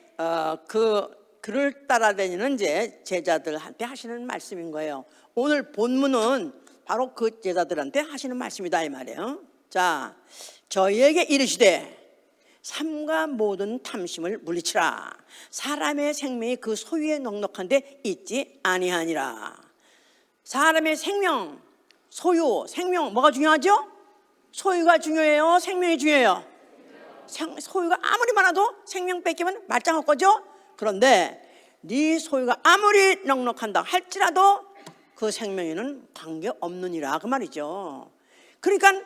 Speaker 1: 그를 따라다니는 이제 제자들한테 하시는 말씀인 거예요. 오늘 본문은 바로 그 제자들한테 하시는 말씀이다 이 말이에요. 자, 저희에게 이르시되 삼가 모든 탐심을 물리치라. 사람의 생명이 그 소유에 넉넉한데 있지 아니하니라. 사람의 생명, 소유, 생명 뭐가 중요하죠? 소유가 중요해요? 생명이 중요해요? 소유가 아무리 많아도 생명 뺏기면 말짱할 거죠? 그런데 네 소유가 아무리 넉넉한다 할지라도 그 생명에는 관계없느니라 그 말이죠. 그러니까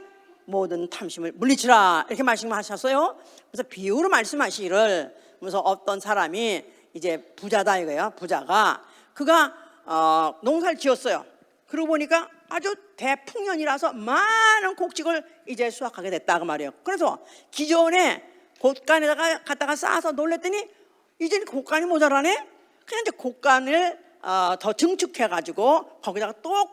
Speaker 1: 모든 탐심을 물리치라 이렇게 말씀하셨어요. 그래서 비유로 말씀하시기를, 그래서 어떤 사람이 이제 부자다 이거예요. 부자가 그가 농사를 지었어요. 그러고 보니까 아주 대풍년이라서 많은 곡식을 이제 수확하게 됐다 그 말이에요. 그래서 기존에 곡간에다가 갖다가 쌓아서 놀랬더니 이제는 곡간이 모자라네. 그냥 이제 곡간을 더 증축해가지고 거기다가 또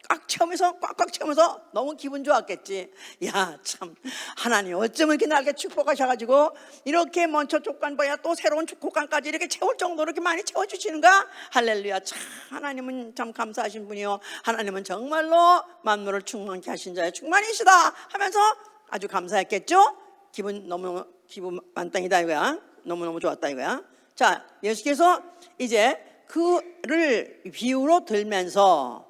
Speaker 1: 꽉 채우면서 너무 기분 좋았겠지. 야, 참 하나님 어쩌면 이렇게 날개 축복하셔가지고 이렇게 먼저 곡간보다 또 새로운 곡간까지 이렇게 채울 정도로 이렇게 많이 채워주시는가. 할렐루야. 참 하나님은 참 감사하신 분이요, 하나님은 정말로 만물을 충만케 하신 자의 충만이시다 하면서 아주 감사했겠죠. 기분 만땅이다 이거야. 너무너무 좋았다 이거야. 자, 예수께서 이제 그를 비유로 들면서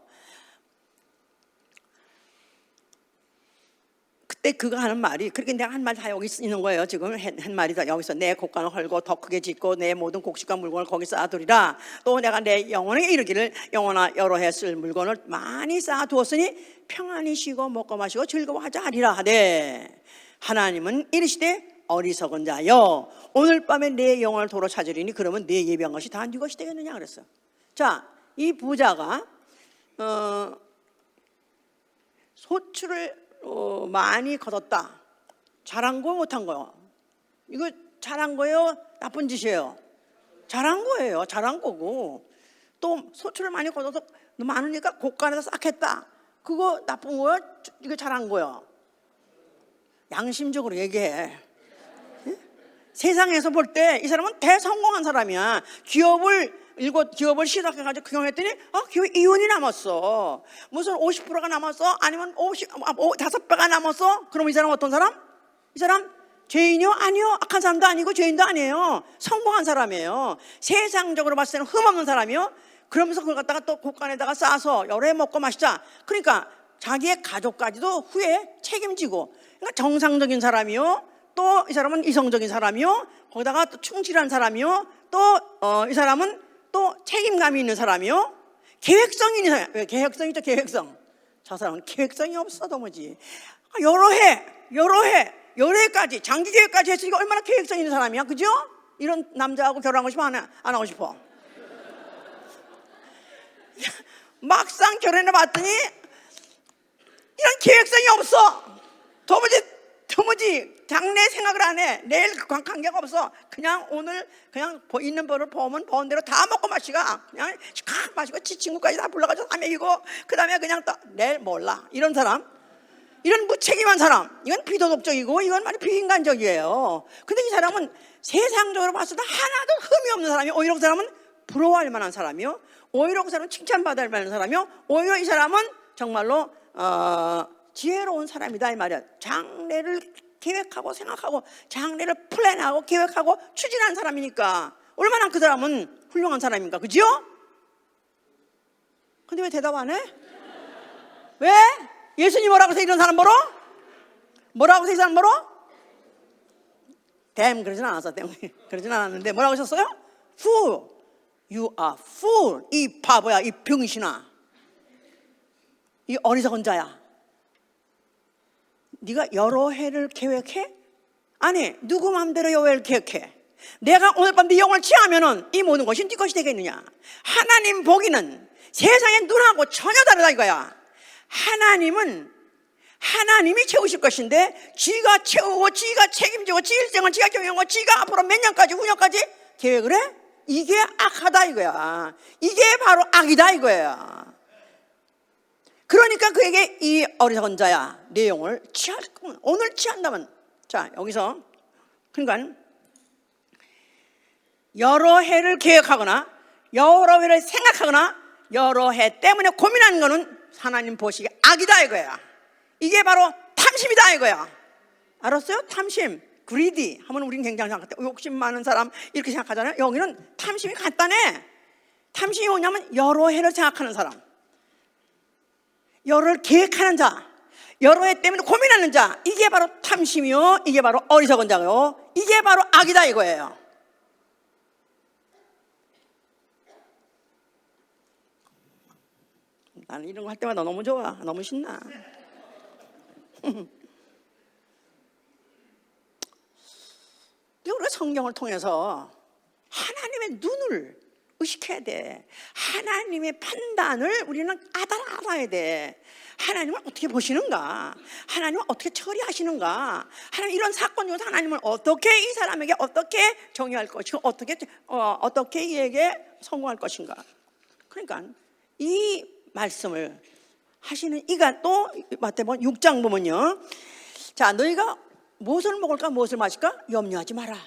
Speaker 1: 그때 그가 하는 말이, 그렇게 내가 한 말 다 여기 있는 거예요. 지금 한 말이 다 여기서 내 곡간을 헐고 더 크게 짓고 내 모든 곡식과 물건을 거기 쌓아두리라. 또 내가 내 영혼에게 이르기를 영혼아 여러 해 쓸 물건을 많이 쌓아두었으니 평안히 쉬고 먹고 마시고 즐거워하자 하리라 하되 하나님은 이르시되 어리석은 자여 오늘 밤에 내 영혼을 도로 찾으리니 그러면 내 예비한 것이 다 네 것이 되겠느냐 그랬어요. 자, 이 부자가 소출을 많이 거뒀다. 잘한 거 못한 거요? 이거 잘한 거예요? 나쁜 짓이에요? 잘한 거예요. 잘한 거고. 또 소출을 많이 거둬서 많으니까 곡간에서 싹 했다. 그거 나쁜 거예요? 이거 잘한 거예요? 양심적으로 얘기해. 세상에서 볼 때 이 사람은 대성공한 사람이야. 기업을 시작해가지고 경영했더니 기업 이윤이 남았어. 무슨 50%가 남았어? 아니면 5배가 남았어? 그럼 이 사람 어떤 사람? 이 사람 죄인이요? 아니요. 악한 사람도 아니고 죄인도 아니에요. 성공한 사람이에요. 세상적으로 봤을 때는 흠없는 사람이요. 그러면서 그걸 갖다가 또 곡간에다가 싸서 여러 해 먹고 마시자. 그러니까 자기의 가족까지도 후에 책임지고, 그러니까 정상적인 사람이요. 또 이 사람은 이성적인 사람이요. 거기다가 또 충실한 사람이요. 또 이 사람은 또 책임감이 있는 사람이요. 계획성이 있는 사람. 왜 계획성 있죠? 계획성. 저 사람은 계획성이 없어 도무지. 여러 해까지 장기 계획까지 했으니까 얼마나 계획성 있는 사람이야, 그죠? 이런 남자하고 결혼하고 싶어 안 하고 싶어? 막상 결혼해 봤더니 이런 계획성이 없어. 도무지 장래 생각을 안 해. 내일 관계가 없어. 그냥 오늘 그냥 있는 벌을 보면 번 대로 다 먹고 마시가. 그냥 칵 마시고 친구까지 다 불러가지고 다 먹이고 그 다음에 그냥 또 내일 몰라. 이런 사람, 이런 무책임한 사람, 이건 비도덕적이고 이건 말이 비인간적이에요. 근데 이 사람은 세상적으로 봤을 때 하나도 흠이 없는 사람이요, 오히려 그 사람은 부러워할 만한 사람이요, 오히려 그 사람은 칭찬받을 만한 사람이요, 오히려 이 사람은 정말로 지혜로운 사람이다 이 말이야. 장래를 계획하고 생각하고 장래를 플랜하고 계획하고 추진하는 사람이니까 얼마나 그 사람은 훌륭한 사람인가, 그지요? 근데 왜 대답 안 해? 왜? 예수님 뭐라고 해서 이런 사람 보러? 뭐라고 해서 이 사람 보러? 그러진 않았어. 그러진 않았는데 뭐라고 하셨어요? Fool, you are fool. 이 바보야, 이 병신아, 이 어리석은 자야. 네가 여러 해를 계획해? 아니, 누구 마음대로 여러 해를 계획해? 내가 오늘 밤 네 영혼을 취하면은 이 모든 것이 네 것이 되겠느냐? 하나님 보기는 세상의 눈하고 전혀 다르다 이거야. 하나님이 채우실 것인데 지가 채우고 지가 책임지고 지 일생을 지가 경영하고 지가 앞으로 몇 년까지 후년까지 계획을 해? 이게 악하다 이거야. 이게 바로 악이다 이거야. 그러니까 그에게 이 어리석은 자야, 내 영혼을 취할 거면, 오늘 취한다면, 자 여기서 그러니까 여러 해를 계획하거나 여러 해를 생각하거나 여러 해 때문에 고민하는 거는 하나님 보시기에 악이다 이거야. 이게 바로 탐심이다 이거야. 알았어요? 탐심, greedy 하면 우리는 굉장히 생각할 때 욕심 많은 사람 이렇게 생각하잖아요. 여기는 탐심이 간단해. 탐심이 뭐냐면 여러 해를 생각하는 사람, 여러 해를 계획하는 자, 여러 해 때문에 고민하는 자, 이게 바로 탐심이요, 이게 바로 어리석은 자요, 이게 바로 악이다 이거예요. 나는 이런 거 할 때마다 너무 좋아. 너무 신나. 우리가 성경을 통해서 하나님의 눈을 의식해야 돼. 하나님의 판단을 우리는 알아야 돼. 하나님은 어떻게 보시는가? 하나님은 어떻게 처리하시는가? 하나님 이런 사건 중에서 하나님은 어떻게 이 사람에게 어떻게 정의할 것이고 어떻게 이에게 성공할 것인가? 그러니까 이 말씀을 하시는 이가 또 마태복음 6장 보면요, 자 너희가 무엇을 먹을까 무엇을 마실까 염려하지 마라.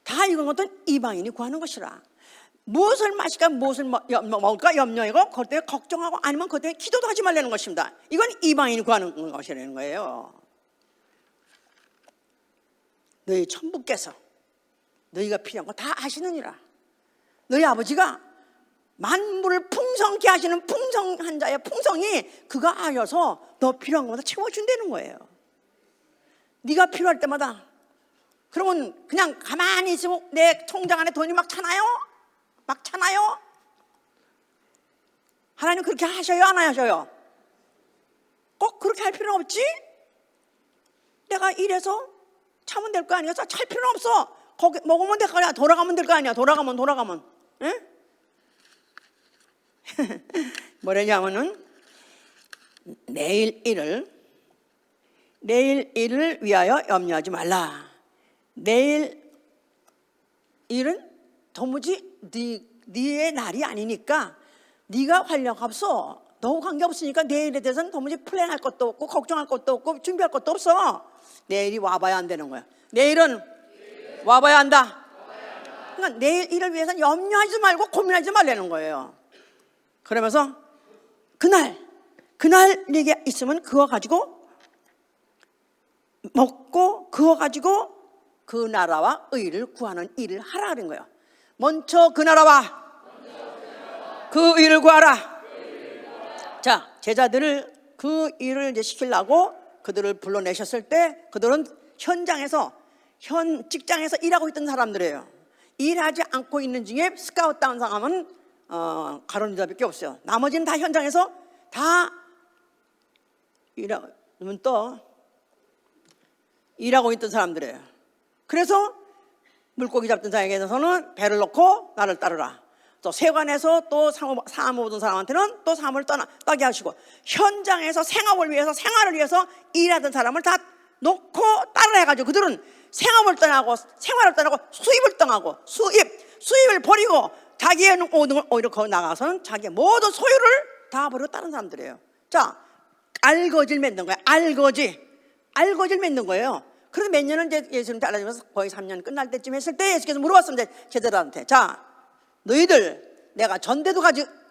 Speaker 1: 다 이건 어떤 이방인이 구하는 것이라. 무엇을 마실까 무엇을 먹을까 염려하고 그것 때문에 걱정하고 아니면 그것 때문에 기도도 하지 말라는 것입니다. 이건 이방인이 구하는 것이라는 거예요. 너희 천부께서 너희가 필요한 거 다 아시느니라. 너희 아버지가 만물을 풍성케 하시는 풍성한 자의 풍성이 그가 아여서 너 필요한 것마다 채워준다는 거예요. 네가 필요할 때마다. 그러면 그냥 가만히 있으면 내 통장 안에 돈이 막 차나요? 막 차나요? 하나님 그렇게 하셔요 안 하셔요? 꼭 그렇게 할 필요는 없지? 내가 이래서 차면 될 거 아니야? 찰 필요는 없어. 거기 먹으면 될 거 아니야? 돌아가면 될 거 아니야? 돌아가면 응? 뭐냐면은 내일 일을 위하여 염려하지 말라. 내일 일은 도무지 네의 날이 아니니까 네가 활력 없어. 너 관계없으니까 내일에 대해서는 도무지 플랜할 것도 없고 걱정할 것도 없고 준비할 것도 없어. 내일이 와봐야 안 되는 거야. 내일은 와봐야 한다. 그러니까 내일 일을 위해서는 염려하지 말고 고민하지 말라는 거예요. 그러면서 그날 네게 있으면 그거 가지고 먹고 그거 가지고 그 나라와 의를 구하는 일을 하라는 거예요. 먼저 그 나라와 그 일을 구하라. 자, 제자들을 그 일을 이제 시키려고 그들을 불러내셨을 때 그들은 현장에서 직장에서 일하고 있던 사람들이에요. 일하지 않고 있는 중에 스카우트 다운 사람은 가론 유다밖에 없어요. 나머지는 다 현장에서 다 일하고 있던 사람들이에요. 그래서 물고기 잡던 자에게서는 배를 놓고 나를 따르라. 또 세관에서 또 사무 모든 사람한테는 또 사무를 떠나게 하시고, 현장에서 생업을 위해서, 생활을 위해서 일하던 사람을 다 놓고 따라해가지고 그들은 생업을 떠나고 생활을 떠나고 수입을 떠나고 수입을 버리고 자기의 모든 걸 오히려 거기 나가서는 자기의 모든 소유를 다 버리고 다른 사람들이에요. 자, 알거지를 맺는 거예요. 알거지를 맺는 거예요. 그래서 몇 년은 이제 예수님 따라다니면서 거의 3년 끝날 때쯤 했을 때 예수께서 물어봤습니다. 제자들한테, 자, 너희들 내가 전대도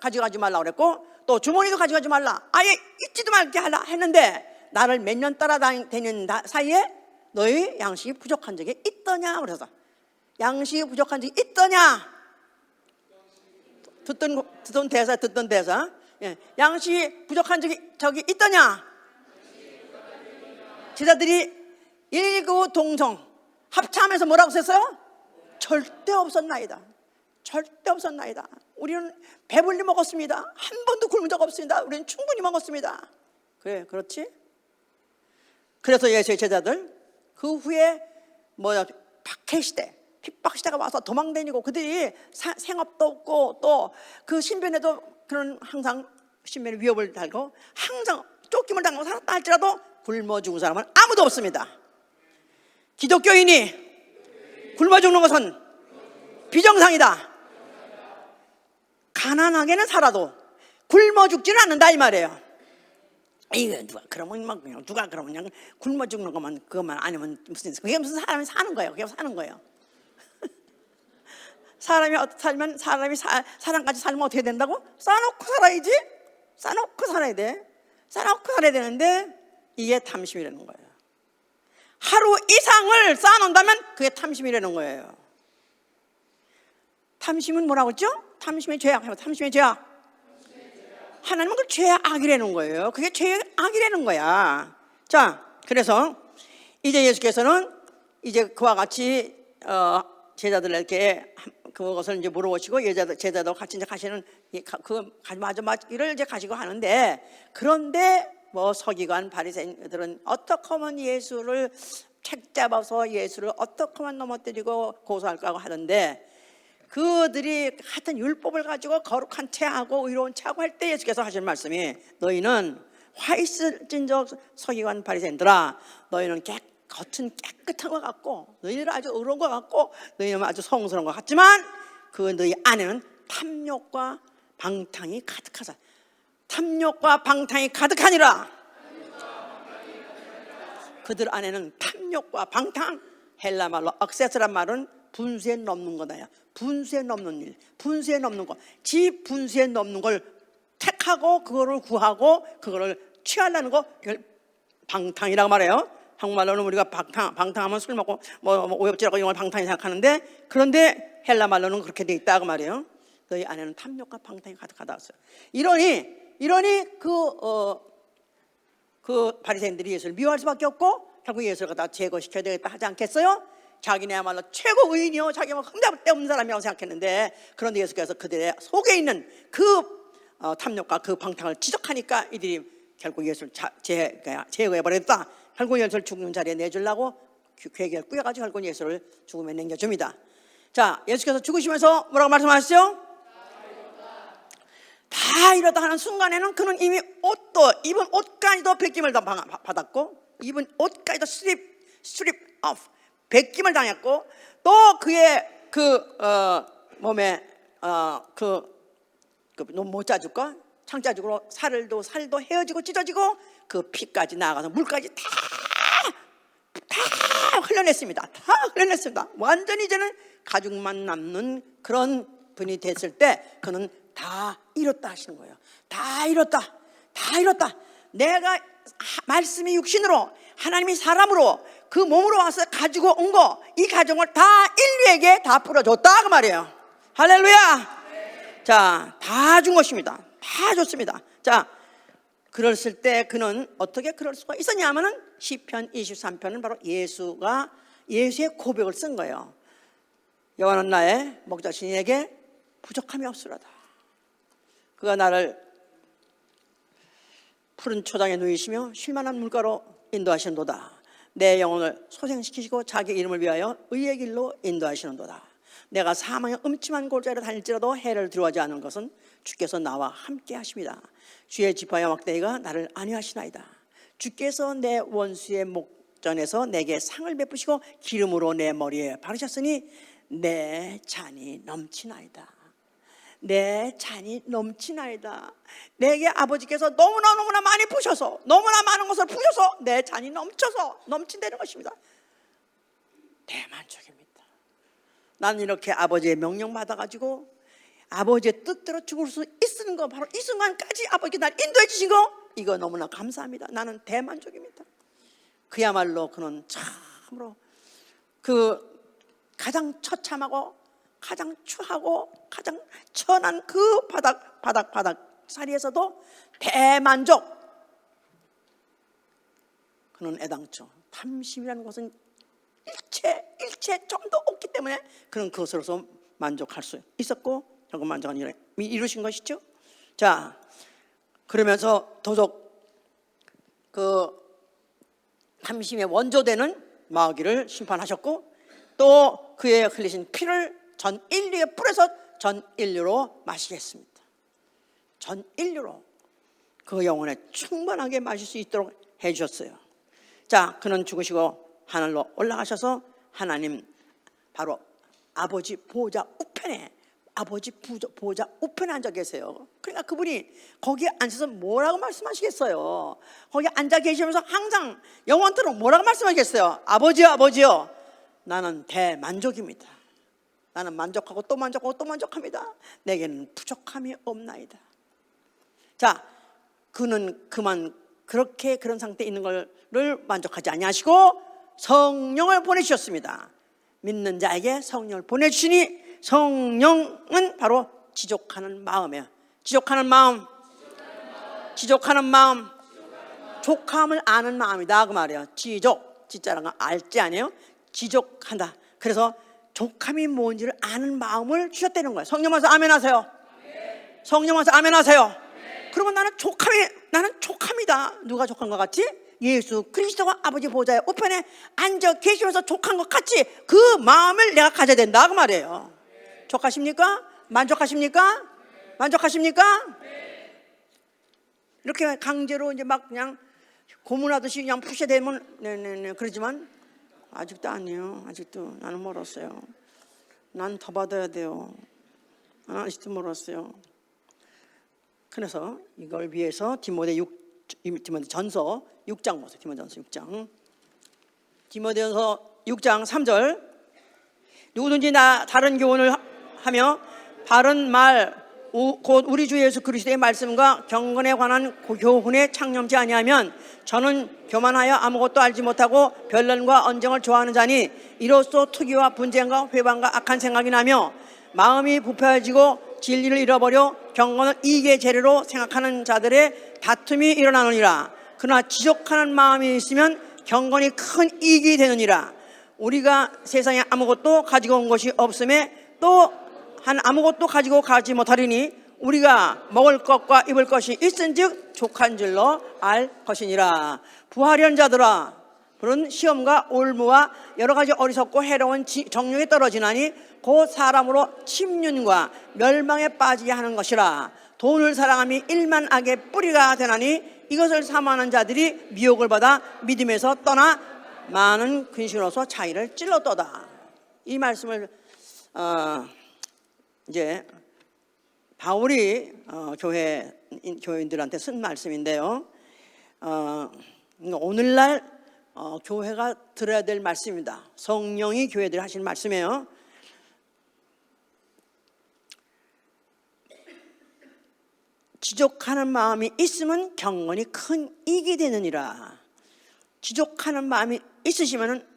Speaker 1: 가져가지 말라 그랬고 또 주머니도 가져가지 말라, 아예 잊지도 말게 하라 했는데 나를 몇 년 따라다니는 사이에 너희 양식이 부족한 적이 있더냐 그래서, 양식이 부족한 적이 있더냐, 듣던 대사, 예, 양식이 부족한 적이 있더냐. 제자들이 일구동성 합참해서 뭐라고 썼어요? 절대 없었나이다. 절대 없었나이다. 우리는 배불리 먹었습니다. 한 번도 굶은 적 없습니다. 우리는 충분히 먹었습니다. 그래, 그렇지? 그래서 예수의 제자들 그 후에 박해시대, 핍박시대가 와서 도망다니고 그들이 생업도 없고 또 그 신변에도 그런 항상 신변의 위협을 달고 항상 쫓김을 당하고 살았다 할지라도 굶어 죽은 사람은 아무도 없습니다. 기독교인이 굶어 죽는 것은 비정상이다. 가난하게는 살아도 굶어 죽지는 않는다 이 말이에요. 이거 누가 그러면 그냥 굶어 죽는 그것만 아니면 그게 무슨 사람이 사는 거예요. 그게 사는 거예요. 사람이 사람까지 살면 어떻게 된다고? 싸놓고 살아야지. 싸놓고 살아야 돼. 싸놓고 살아야 되는데 이게 탐심이라는 거예요. 하루 이상을 쌓아놓는다면 그게 탐심이라는 거예요. 탐심은 뭐라고 했죠? 탐심의 죄악. 탐심의 죄악. 하나님은 그 죄악이라는 거예요. 그게 죄악이라는 거야. 자, 그래서 이제 예수께서는 이제 그와 같이 제자들에게 그것을 이제 물어보시고 제자도 같이 이제 가시는 그 마지막일을 이제 가시고 하는데, 그런데 서기관 바리새인들은 어떻게 하면 예수를 책 잡아서 예수를 어떻게 하면 넘어뜨리고 고소할까 하는데, 그들이 하여튼 율법을 가지고 거룩한 채하고 의로운 채하고 할 때 예수께서 하신 말씀이, 너희는 화 있을진 적 서기관 바리새인들아, 너희는 겉은 깨끗한 것 같고 너희는 아주 의로운 것 같고 너희는 아주 성스러운 것 같지만 그 너희 안에는 탐욕과 방탕이 가득하다. 탐욕과 방탕이 가득하니라. 그들 안에는 탐욕과 방탕, 헬라 말로 억세스란 말은 분수에 넘는 거다요. 분수에 넘는 일, 분수에 넘는 거, 지 분수에 넘는 걸 택하고 그거를 구하고 그거를 취하려는 거, 그걸 방탕이라고 말해요. 한국말로는 우리가 방탕하면 술 먹고 오엽지라고 이걸 방탕이 생각하는데, 그런데 헬라 말로는 그렇게 돼 있다 그 말이에요. 너희 안에는 탐욕과 방탕이 가득하다 했어요. 이러니 그 바리새인들이 예수를 미워할 수밖에 없고 결국 예수를 갖다 제거시켜야 되겠다 하지 않겠어요? 자기네야말로 최고 의인이요, 자기가 흠잡을 데 없는 사람이라고 생각했는데, 그런데 예수께서 그들의 속에 있는 그 탐욕과 그 방탕을 지적하니까 이들이 결국 예수를 제거해버렸다. 결국 예수를 죽는 자리에 내주려고 괴계를 꾸려가지고 결국 예수를 죽음에 남겨줍니다. 자, 예수께서 죽으시면서 뭐라고 말씀하시죠? 다 이러다 하는 순간에는 그는 이미 옷도, 입은 옷까지도 벗김을 받았고, 입은 옷까지도 스트립 오프, 벗김을 당했고, 또 그의 몸에 못 짜줄까? 창자죽으로 살도 헤어지고 찢어지고 그 피까지 나가서 물까지 다 흘려냈습니다. 다 흘려냈습니다. 완전히 이제는 가죽만 남는 그런 분이 됐을 때 그는 다 이뤘다 하시는 거예요. 다 이뤘다. 내가 말씀이 육신으로, 하나님이 사람으로 그 몸으로 와서 가지고 온 거, 이 가정을 다 인류에게 다 풀어줬다 그 말이에요. 할렐루야. 자, 다 준 것입니다. 다 줬습니다. 자, 그랬을 때 그는 어떻게 그럴 수가 있었냐 하면은 시편 23편은 바로 예수의 고백을 쓴 거예요. 여호와는 나의 목자시니에게 부족함이 없으로다. 그가 나를 푸른 초장에 누이시며 쉴만한 물가로 인도하시는도다. 내 영혼을 소생시키시고 자기 이름을 위하여 의의 길로 인도하시는도다. 내가 사망의 음침한 골짜기를 다닐지라도 해를 두려워하지 않는 것은 주께서 나와 함께 하십니다. 주의 지파와 막대기가 나를 안위하시나이다. 주께서 내 원수의 목전에서 내게 상을 베푸시고 기름으로 내 머리에 바르셨으니 내 잔이 넘치나이다. 내 잔이 넘치나이다. 내게 아버지께서 너무나 많이 부셔서, 너무나 많은 것을 부셔서 내 잔이 넘친다는 것입니다. 대만족입니다. 나는 이렇게 아버지의 명령 받아가지고 아버지의 뜻대로 죽을 수 있는 거, 바로 이 순간까지 아버지가 날 인도해 주신 거, 이거 너무나 감사합니다. 나는 대만족입니다. 그야말로 그는 참으로 그 가장 처참하고 가장 추하고 가장 천한 그 바닥 자리에서도 대만족. 그는 애당초 탐심이라는 것은 일체 좀도 없기 때문에 그는 그것으로서 만족할 수 있었고 결국 만족한 일을 이루신 것이죠. 자, 그러면서 도적 그 탐심의 원조되는 마귀를 심판하셨고 또 그의 흘리신 피를 전 인류에 뿌려서 전 인류로 마시겠습니다. 전 인류로 그 영혼에 충분하게 마실 수 있도록 해주셨어요. 자, 그는 죽으시고 하늘로 올라가셔서 하나님 바로 아버지 보호자 우편에 앉아 계세요. 그러니까 그분이 거기에 앉아서 뭐라고 말씀하시겠어요? 거기 앉아 계시면서 항상 영원토록 뭐라고 말씀하시겠어요? 아버지요, 나는 대만족입니다. 나는 만족하고 또 만족하고 또 만족합니다. 내게는 부족함이 없나이다. 자, 그는 그렇게 그런 상태에 있는 것을 만족하지 아니하시고 성령을 보내주셨습니다. 믿는 자에게 성령을 보내주시니 성령은 바로 지족하는 마음이에요. 지족하는 마음, 족함을 아는 마음이다 그 말이에요. 지자라는 건 알지 아니에요? 지족한다. 그래서 족함이 뭔지를 아는 마음을 주셨다는 거예요. 성령 와서 아멘 하세요. 성령 와서 아멘 하세요. 그러면 나는 족함이다. 누가 족한 것 같지? 예수 그리스도가 아버지 보좌의 우편에 앉아 계시면서 족한 것 같이 그 마음을 내가 가져야 된다 그 말이에요. 족하십니까? 만족하십니까? 이렇게 강제로 이제 막 그냥 고문하듯이 그냥 푸셔대면 네네네 그러지만 아직도 아니에요. 아직도 나는 멀었어요. 난 더 받아야 돼요. 아직도 멀었어요. 그래서 이걸 위해서 디모데전서 6장 보세요. 디모데전서 6장 3절 누구든지 다른 교훈을 하며 바른 말 곧 우리 주 예수 그리스도의 말씀과 경건에 관한 교훈에 창념치 아니하면 저는 교만하여 아무것도 알지 못하고 변론과 언쟁을 좋아하는 자니 이로써 투기와 분쟁과 회방과 악한 생각이 나며 마음이 부패해지고 진리를 잃어버려 경건을 이익의 재료로 생각하는 자들의 다툼이 일어나느니라. 그러나 지족하는 마음이 있으면 경건이 큰 이익이 되느니라. 우리가 세상에 아무것도 가지고 온 것이 없음에 또 한 아무것도 가지고 가지 못하리니 우리가 먹을 것과 입을 것이 있은즉 족한 줄로 알 것이니라. 부하려는 자들아, 그런 시험과 올무와 여러 가지 어리석고 해로운 정욕에 떨어지나니 곧 사람으로 침륜과 멸망에 빠지게 하는 것이라. 돈을 사랑함이 일만 악의 뿌리가 되나니 이것을 사모하는 자들이 미혹을 받아 믿음에서 떠나 많은 근심으로서 자기를 찔렀도다. 이 말씀을 이제 바울이 교회인들한테 쓴 말씀인데요. 오늘날 교회가 들어야 될 말씀입니다. 성령이 교회들 하신 말씀이에요. 지족하는 마음이 있으면 경건이 큰 이익이 되느니라. 지족하는 마음이 있으시면은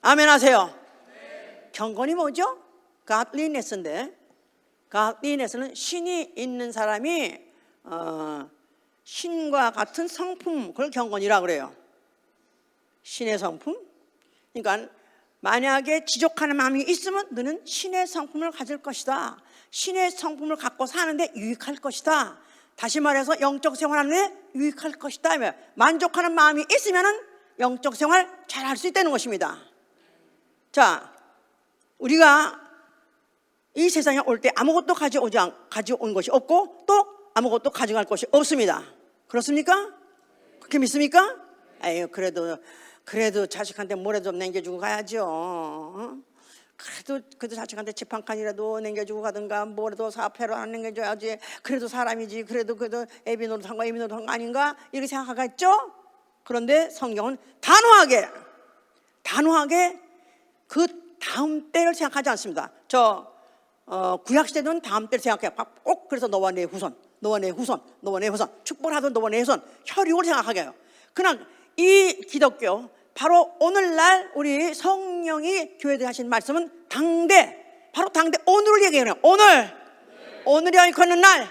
Speaker 1: 아멘 하세요. 경건이 뭐죠? godliness인데 godliness는 신이 있는 사람이 신과 같은 성품, 그걸 경건이라고 그래요. 신의 성품. 그러니까 만약에 지족하는 마음이 있으면 너는 신의 성품을 가질 것이다. 신의 성품을 갖고 사는데 유익할 것이다. 다시 말해서 영적 생활하는데 유익할 것이다. 만족하는 마음이 있으면 영적 생활 잘 할 수 있다는 것입니다. 자, 우리가 이 세상에 올 때 아무것도 가져온 것이 없고 또 아무것도 가져갈 것이 없습니다. 그렇습니까? 그렇게 믿습니까? 에휴, 그래도 자식한테 뭐라도 좀 남겨주고 가야죠. 어? 그래도 자식한테 집 한 칸이라도 남겨주고 가든가 뭐라도 사표로 안 남겨줘야지. 그래도 사람이지. 그래도 애비 노릇한 거 애비 노릇한 거 아닌가 이렇게 생각하겠죠? 그런데 성경은 단호하게 그 다음 때를 생각하지 않습니다. 구약 시대는 다음 때를 생각해요. 꼭 그래서 너와 내 후손 축복을 하던 너와 내 후손 혈육을 생각하게 해요. 그러나 이 기독교 바로 오늘날 우리 성령이 교회에 하신 말씀은 바로 당대 오늘을 얘기해요. 오늘이 일컫는 날.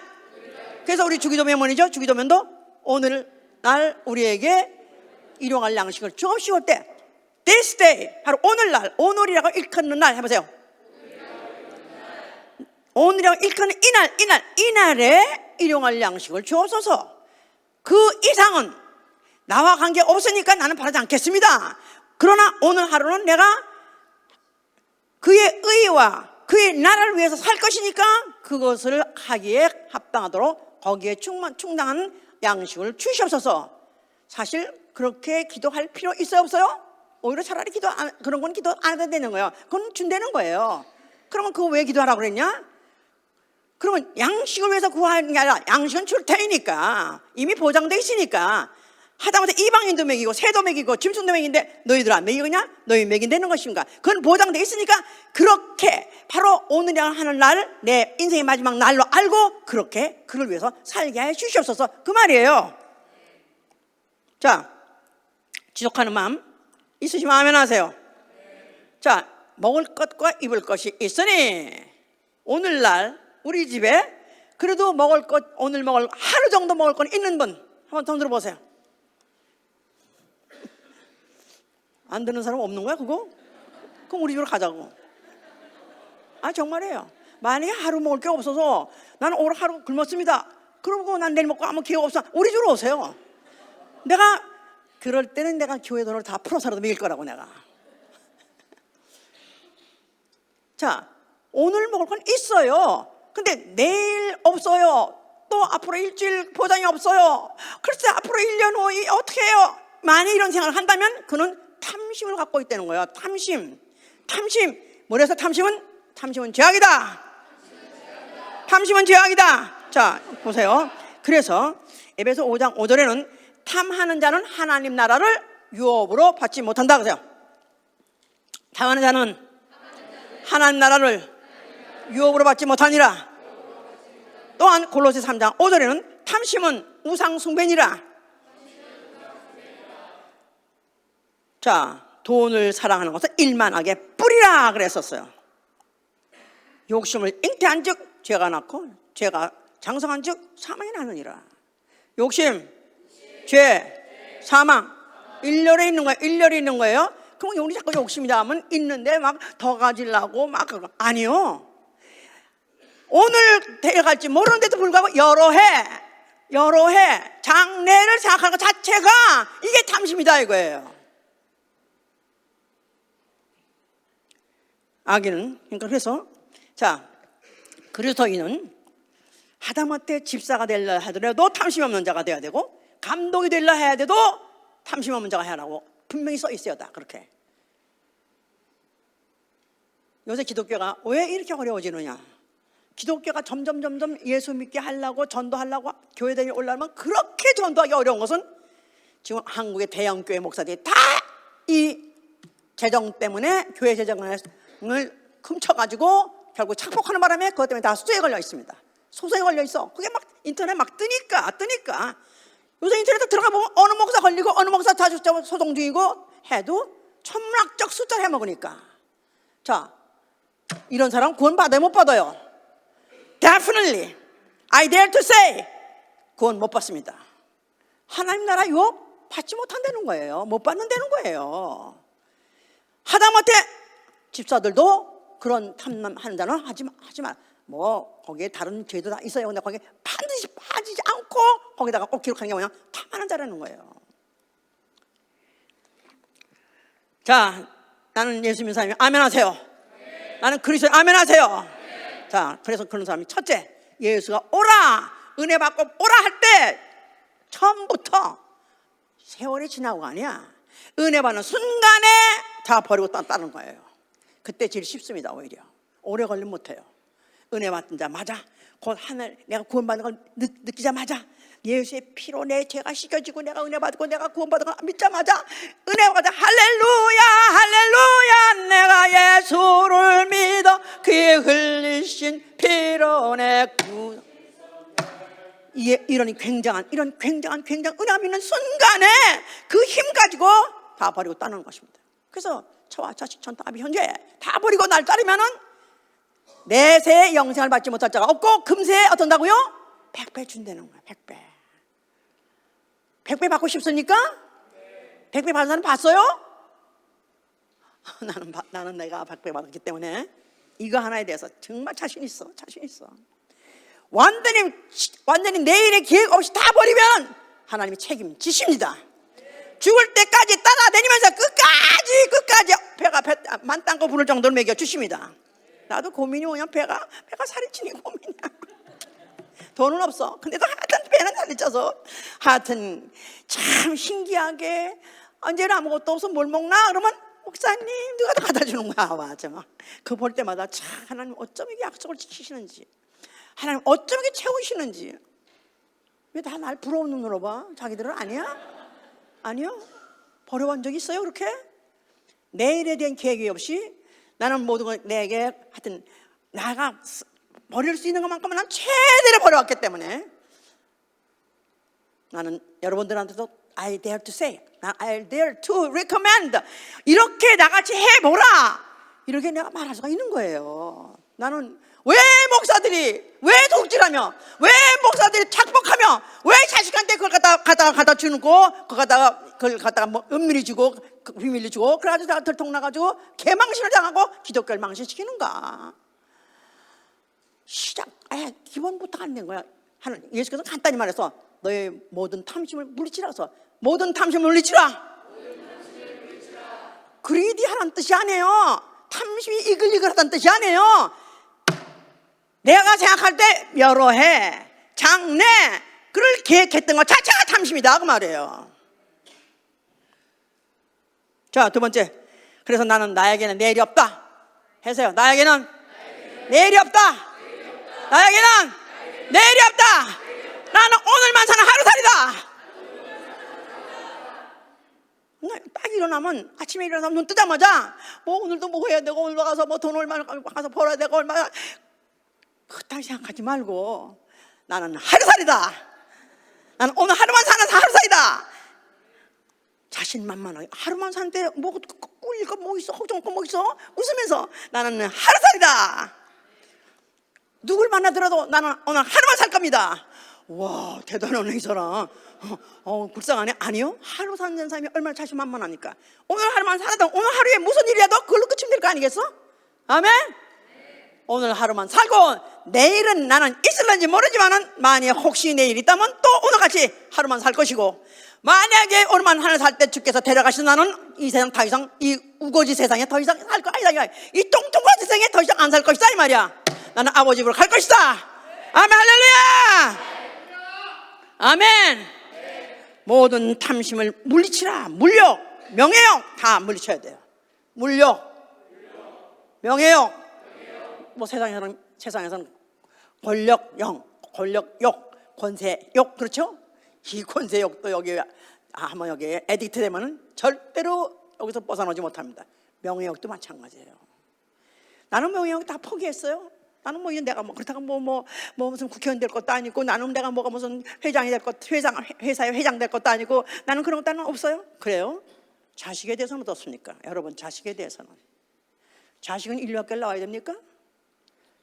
Speaker 1: 그래서 우리 주기도면이죠. 주기도면도 오늘날 우리에게 일용할 양식을 주옵시고 때 This day, 바로 오늘날, 오늘이라고 일컫는 날 해보세요. 오늘이라고 일컫는 이날에 일용할 양식을 주옵소서. 그 이상은 나와 관계 없으니까 나는 바라지 않겠습니다. 그러나 오늘 하루는 내가 그의 의와 그의 나라를 위해서 살 것이니까 그것을 하기에 합당하도록 거기에 충당한 양식을 주시옵소서. 사실 그렇게 기도할 필요 있어요, 없어요? 오히려 차라리 그런 건 기도 안 해도 되는 거예요. 그건 준다는 거예요. 그러면 그거 왜 기도하라고 그랬냐? 그러면 양식을 위해서 구하는 게 아니라 양식은 줄 테니까 이미 보장돼 있으니까 하다못해 이방인도 먹이고 새도 먹이고 짐승도 먹이는데 너희들 안 먹이겠냐? 너희 먹인다는 것인가? 그건 보장돼 있으니까 그렇게 바로 오늘이라고 하는 날 내 인생의 마지막 날로 알고 그렇게 그를 위해서 살게 해 주시옵소서 그 말이에요. 자, 지속하는 마음 있으시면 아멘 하세요. 자, 먹을 것과 입을 것이 있으니 오늘날 우리 집에 그래도 오늘 먹을 하루 정도 먹을 건 있는 분 한번 손 들어보세요. 안 드는 사람 없는 거야 그거? 그럼 우리 집으로 가자고. 정말이에요. 만약에 하루 먹을 게 없어서 나는 오늘 하루 굶었습니다. 그러고 난 내일 먹고 아무 기회가 없어. 우리 집으로 오세요. 그럴 때는 내가 교회 돈을 다 풀어서라도 먹일 거라고 내가. 자, 오늘 먹을 건 있어요. 근데 내일 없어요. 또 앞으로 일주일 보장이 없어요. 글쎄 앞으로 1년 후에 어떻게 해요? 만약 이런 생각을 한다면 그는 탐심을 갖고 있다는 거예요. 탐심. 뭐래서 탐심은 죄악이다. 탐심은 죄악이다. 자, 보세요. 그래서 에베소 5장 5절에는 탐하는 자는 하나님 나라를 유업으로 받지 못한다 그러세요. 탐하는 자는 하나님 나라를 유업으로 받지 못하니라. 또한 골로새 3장 5절에는 탐심은 우상 숭배니라. 자, 돈을 사랑하는 것은 일만하게 뿌리라 그랬었어요. 욕심을 잉태한 즉 죄가 낳고 죄가 장성한 즉 사망이 나느니라. 욕심, 죄, 사망 일렬에 있는 거예요. 그럼 우리 자꾸 욕심이 나면 있는데 막 더 가지려고 막 아니요. 오늘 데려갈지 모르는데도 불구하고 여러 해 장래를 생각하는 것 자체가 이게 탐심이다 이거예요. 아기는 그러니까 그래서 자 그리스도인은 하다못해 집사가 되려 하더라도 탐심 없는 자가 되어야 되고 감독이 되려 해야 돼도 탐심 없는 자가 해야 하라고 분명히 써 있어요. 다 그렇게. 요새 기독교가 왜 이렇게 어려워지느냐? 기독교가 점점 예수 믿게 하려고 전도하려고 교회 다니러 올라오면 그렇게 전도하기 어려운 것은 지금 한국의 대형교회 목사들이 다 이 재정 때문에 교회 재정을 훔쳐가지고 결국 착복하는 바람에 그것 때문에 다 수수에 걸려 있습니다. 소송에 걸려 있어. 그게 막 인터넷 막 뜨니까 요새 인터넷에 들어가 보면 어느 목사 걸리고 어느 목사 자주 소송 중이고 해도 천문학적 숫자를 해먹으니까. 자, 이런 사람 구원 받아요 못 받아요? Definitely I dare to say 구원 못 받습니다. 하나님 나라 유업 받지 못한다는 거예요. 못 받는다는 거예요. 하다못해 집사들도 그런 탐하는 자는 하지 마. 뭐 거기에 다른 죄도 다 있어요. 근데 거기에 반드시 빠지지 않고 거기다가 꼭 기록하는 게 뭐냐? 탐하는 자라는 거예요. 자, 나는 예수 믿는 사람이 아멘 하세요. 나는 그리스도 아멘 하세요. 자, 그래서 그런 사람이 첫째, 예수가 오라, 은혜 받고 오라 할 때 처음부터 세월이 지나고 아니야. 은혜 받는 순간에 다 버리고 따는 거예요. 그때 제일 쉽습니다. 오히려 오래 걸리면 못해요. 은혜 받은 자마자 곧 하늘 내가 구원받는 걸 느끼자마자 예수의 피로 내 죄가 씻겨지고 내가 은혜 받고 내가 구원받은 걸 믿자마자 은혜 받아 할렐루야 할렐루야 내가 예수를 믿어 그의 흘리신 피로 내 구원. 이런 굉장한 은혜 믿는 순간에 그 힘 가지고 다 버리고 따는 것입니다. 그래서 저와 자식 천타 아비 현재 다 버리고 날 따르면은 내세의 영생을 받지 못할 자가 없고 금세에 어떤다고요? 100배 준다는 거야. 100배. 100배 받고 싶습니까? 100배 받은 사람 봤어요? 나는 내가 100배 받았기 때문에 이거 하나에 대해서 정말 자신 있어. 완전히 내일의 계획 없이 다 버리면 하나님이 책임지십니다. 죽을 때까지 따라다니면서 끝까지 배가 만땅고 부를 정도로 먹여주십니다. 나도 고민이 뭐냐, 배가 살이 찌니 고민이야. 돈은 없어. 근데도 하여튼 배는 살이 쪄서 하여튼 참 신기하게 언제나 아무것도 없어 뭘 먹나? 그러면 목사님 누가 다 갖다 주는 거야. 맞아. 그 볼 때마다 참 하나님 어쩜 이게 약속을 지키시는지, 하나님 어쩜 이게 채우시는지. 왜 다 날 부러운 눈으로 봐? 자기들은 아니요. 버려본 적 있어요 그렇게? 내일에 대한 계획이 없이 나는 모든 걸 내게 하여튼 나가 버릴 수 있는 것만큼은 난 최대로 버려왔기 때문에 나는 여러분들한테도 I dare to say, I dare to recommend 이렇게 나같이 해보라 이렇게 내가 말할 수가 있는 거예요. 나는 왜 목사들이 왜 독질하며 왜 목사들이 착복하며 왜 자식한테 그걸 갖다 주는 거 그걸 갖다가 뭐 은밀히 주고 비밀리 주고 그래가지고 내가 들통나가지고 개망신을 당하고 기독교를 망신시키는가? 기본부터 안 된 거야. 예수께서 간단히 말해서 너의 모든 탐심을 물리치라서 모든 탐심을 물리치라. 그리디하라는 뜻이 아니에요. 탐심이 이글이글하다는 뜻이 아니에요. 내가 생각할 때 여러 해 장래 그를 계획했던 것 자체가 탐심이다 그 말이에요. 자, 두 번째, 그래서 나는 나에게는 내일이 없다 해서요. 나에게는 내일이 없다. 나에게는 내일이 없다. 나는 오늘만 사는 하루살이다. 딱 일어나면 아침에 일어나면 눈 뜨자마자 뭐 오늘도 뭐 해야 되고 오늘 가서 뭐 돈 얼마 가서 벌어야 되고 얼마 그딴 생각하지 말고 나는 하루살이다. 나는 오늘 하루만 사는 하루살이다. 자신만만하게 하루만 사는데 뭐 꿀릴 거 뭐 있어 걱정할 거 뭐 있어 웃으면서 나는 하루살이다. 누굴 만나더라도 나는 오늘 하루만 살 겁니다. 와 대단하네 이 사람. 불쌍하네. 아니요, 하루 사는 사람이 얼마나 자신만만하니까 오늘 하루만 살아도 오늘 하루에 무슨 일이라도 그걸로 끝이면 될 거 아니겠어? 아멘. 오늘 하루만 살고 내일은 나는 있을런지 모르지만은 만약 혹시 내일 있다면 또 오늘같이 하루만 살 것이고 만약에 오늘만 하늘 살 때 주께서 데려가신 나는 이 세상 더 이상 이 우거지 세상에 더 이상 살 거 아니다. 이 똥똥한 세상에 더 이상 안 살 것이다 이 말이야. 나는 아버지 집으로 갈 것이다. 아멘. 할렐루야. 아멘. 모든 탐심을 물리치라. 물욕, 명예욕 다 물리쳐야 돼요. 물욕, 명예욕. 뭐 세상에서는 권력욕, 권세욕 그렇죠? 이 권세욕도 여기 한번 여기에 에디트 되면은 절대로 여기서 벗어나지 못합니다. 명예욕도 마찬가지예요. 나는 명예욕 다 포기했어요. 나는 뭐 내가 뭐 그렇다고 뭐 무슨 국회의원 될 것도 아니고 나는 내가 뭐가 무슨 회장이 될 것, 회사의 회장 될 것도 아니고 나는 그런 것도 없어요. 그래요? 자식에 대해서는 어떻습니까? 여러분 자식에 대해서는 자식은 인류학교를 나와야 됩니까?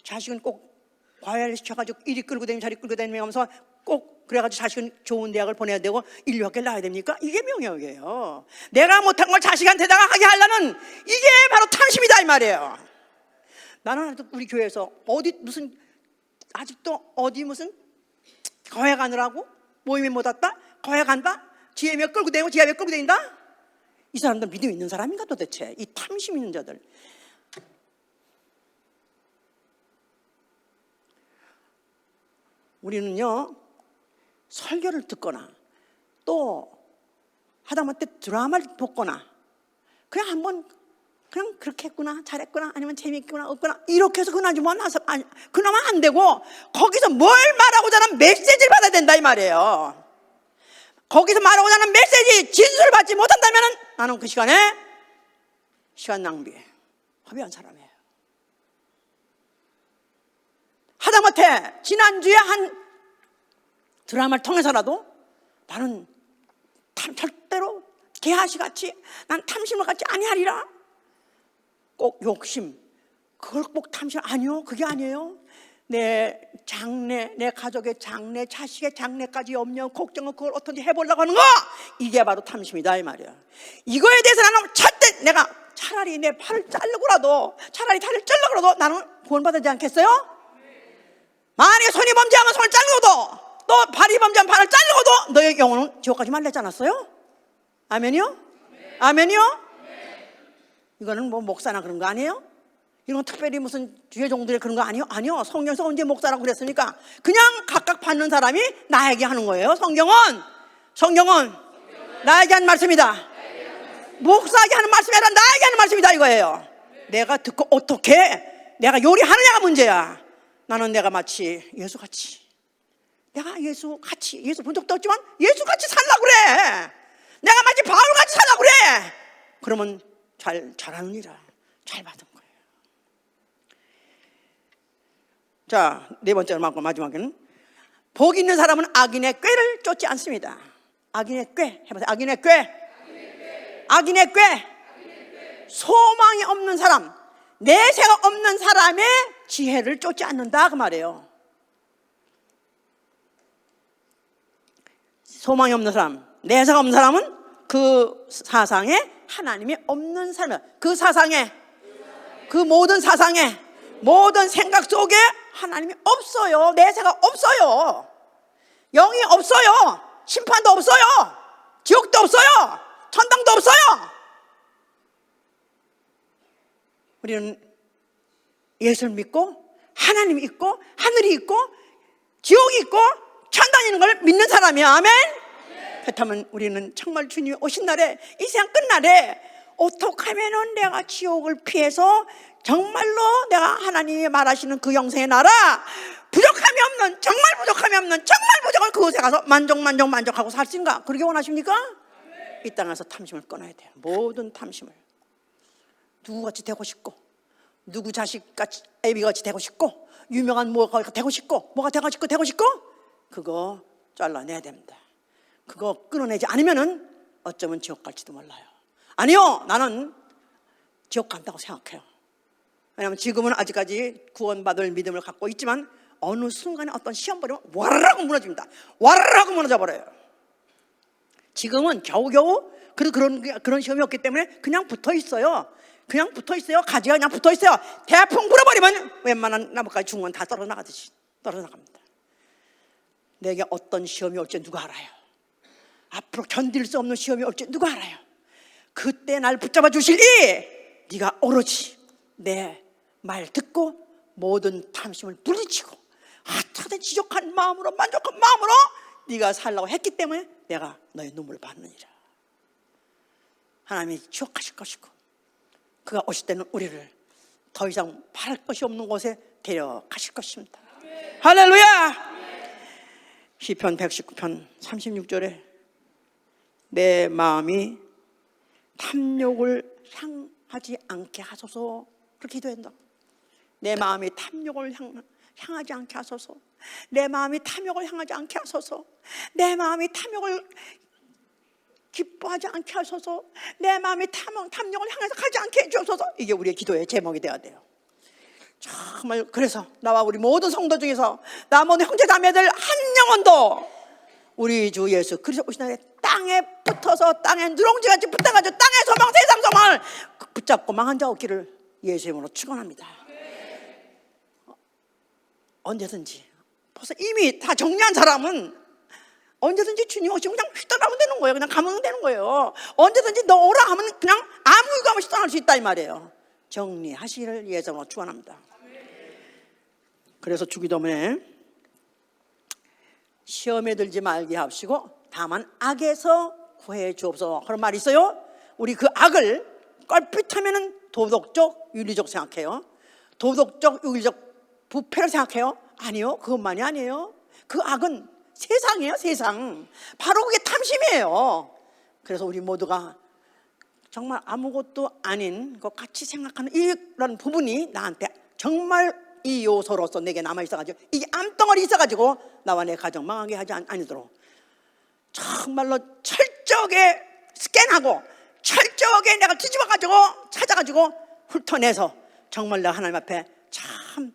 Speaker 1: 자식은 꼭 과외를 시켜가지고 이리 끌고 다니면 저리 끌고 다니면서 꼭 그래가지고 자식은 좋은 대학을 보내야 되고 인류학교를 나와야 됩니까? 이게 명예욕이에요. 내가 못한 걸 자식한테다가 하게 하려는 이게 바로 탐심이다 이 말이에요. 나는 우리 교회에서 어디 무슨 아직도 어디 무슨 거회 가느라고 모임에 못 왔다? 거회 간다? 지혜 몇 끌고 다니고 지혜 몇 끌고 다닌다? 이 사람들 믿음 있는 사람인가 도대체? 이 탐심 있는 자들. 우리는요 설교를 듣거나 또 하다못해 드라마를 보거나 그냥 한번 그냥 그렇게 했구나, 잘했구나, 아니면 재미있구나, 없구나 이렇게 해서 그나마 안 되고 거기서 뭘 말하고자 하는 메시지를 받아야 된다 이 말이에요. 거기서 말하고자 하는 메시지 진술을 받지 못한다면 나는 그 시간에 시간 낭비, 허비한 사람이에요. 하다못해 지난주에 한 드라마를 통해서라도 나는 절대로 게하시같이 난 탐심을 갖지 아니하리라. 꼭 욕심, 그걸 꼭 탐심, 아니요, 그게 아니에요. 내 장래, 내 가족의 장래, 자식의 장래까지 염려, 걱정을 그걸 어떻게 해보려고 하는 거, 이게 바로 탐심이다 이 말이야. 이거에 대해서 나는 절대 내가 차라리 내 팔을 자르고라도, 차라리 다리를 자르고라도 나는 구원받지 않겠어요? 만약에 손이 범죄하면 손을 자르고도, 또 발이 범죄하면 발을 자르고도 너의 영혼은 지옥까지 말렸지 않았어요? 아멘이요? 아멘이요? 이거는 뭐 목사나 그런 거 아니에요? 이건 특별히 무슨 주의 종들의 그런 거 아니요? 아니요. 성경에서 언제 목사라고 그랬습니까? 그냥 각각 받는 사람이 나에게 하는 거예요. 성경은 나에게 하는 말씀이다. 목사에게 하는 말씀이 아니라 나에게 하는 말씀이다 이거예요. 내가 듣고 어떻게 내가 요리하느냐가 문제야. 나는 내가 마치 예수같이, 내가 예수같이, 예수 본 적도 없지만 예수같이 살라고 그래. 내가 마치 바울같이 살라고 그래. 그러면 잘하느니라. 잘 받은 거예요. 자, 네 번째로 마지막에는 복 있는 사람은 악인의 꾀를 쫓지 않습니다. 악인의 꾀 해보세요. 악인의 꾀. 악인의 꾀. 소망이 없는 사람, 내세가 없는 사람의 지혜를 쫓지 않는다 그 말이에요. 소망이 없는 사람, 내세가 없는 사람은 그 사상에 하나님이 없는 사람, 그 사상에, 그 모든 사상에, 모든 생각 속에 하나님이 없어요. 내세가 없어요. 영이 없어요. 심판도 없어요. 지옥도 없어요. 천당도 없어요. 우리는 예수를 믿고 하나님이 있고 하늘이 있고 지옥이 있고 천당이 있는 걸 믿는 사람이야. 아멘. 그렇다면 우리는 정말 주님이 오신 날에, 이 세상 끝날에 어떻게 하면 내가 지옥을 피해서 정말로 내가 하나님이 말하시는 그 영생의 나라, 부족함이 없는, 정말 부족함이 없는, 정말 부족한 그곳에 가서 만족하고 살 수 있는가? 그러게 원하십니까? 이 땅에서 탐심을 끊어야 돼요. 모든 탐심을. 누구같이 되고 싶고, 누구 자식같이, 애비같이 되고 싶고, 유명한 뭐가 되고 싶고, 뭐가 되고 싶고, 그거 잘라내야 됩니다. 그거 끊어내지 않으면은 어쩌면 지옥 갈지도 몰라요. 아니요, 나는 지옥 간다고 생각해요. 왜냐하면 지금은 아직까지 구원받을 믿음을 갖고 있지만 어느 순간에 어떤 시험 버리면 와르르 무너집니다. 와르르 무너져 버려요. 지금은 겨우겨우 그런 시험이 없기 때문에 그냥 붙어 있어요. 그냥 붙어 있어요. 가지가 그냥 붙어 있어요. 대풍 불어버리면 웬만한 나뭇가지 죽은 건 다 떨어져 나가듯이 떨어져 나갑니다. 내게 어떤 시험이 올지 누가 알아요? 앞으로 견딜 수 없는 시험이 올지 누가 알아요? 그때 날 붙잡아 주시리. 네가 오로지 내 말 듣고 모든 탐심을 물리치고 하찮은 지족한 마음으로, 만족한 마음으로 네가 살라고 했기 때문에 내가 너의 눈물을 받느니라. 하나님이 지옥하실 것이고 그가 오실 때는 우리를 더 이상 바랄 것이 없는 곳에 데려가실 것입니다. 할렐루야. 시편 119편 36절에 내 마음이 탐욕을 향하지 않게 하소서, 그렇게 기도한다. 내 마음이 탐욕을 향하지 않게 하소서. 내 마음이 탐욕을 향하지 않게 하소서. 내 마음이 탐욕을 기뻐하지 않게 하소서. 내 마음이 탐욕을 향해서 가지 않게 해주소서. 이게 우리의 기도의 제목이 되어야 돼요. 정말 그래서 나와 우리 모든 성도 중에서 나 모든 형제 자매들 한 영혼도 우리 주 예수 그리스도 오신 날에 땅에 붙어서 땅에 누렁지같이 붙어가지고 땅의 소망, 세상 소망을 붙잡고 망한 자 없기를 예수의 이름으로 축원합니다. 언제든지 벌써 이미 다 정리한 사람은 언제든지 주님 오시면 그냥 휘떠나면 되는 거예요. 그냥 가면 되는 거예요. 언제든지 너 오라 하면 그냥 아무 이유 없이 떠날 수 있다 이 말이에요. 정리하시기를 예수로 축원합니다. 그래서 주기도문에 시험에 들지 말게 합시고 다만 악에서 구해 주옵소서 그런 말이 있어요. 우리 그 악을 껄핏하면은 도덕적, 윤리적 생각해요. 도덕적, 윤리적 부패를 생각해요. 아니요, 그것만이 아니에요. 그 악은 세상이에요, 세상. 바로 그게 탐심이에요. 그래서 우리 모두가 정말 아무것도 아닌 것 같이 생각하는 이런 부분이 나한테 정말 이 요소로서 내게 남아있어가지고 이게 암덩어리 있어가지고 나와 내 가정 망하게 하지 아니도록 정말로 철저하게 스캔하고 철저하게 내가 뒤집어가지고 찾아가지고 훑어내서 정말 내가 하나님 앞에 참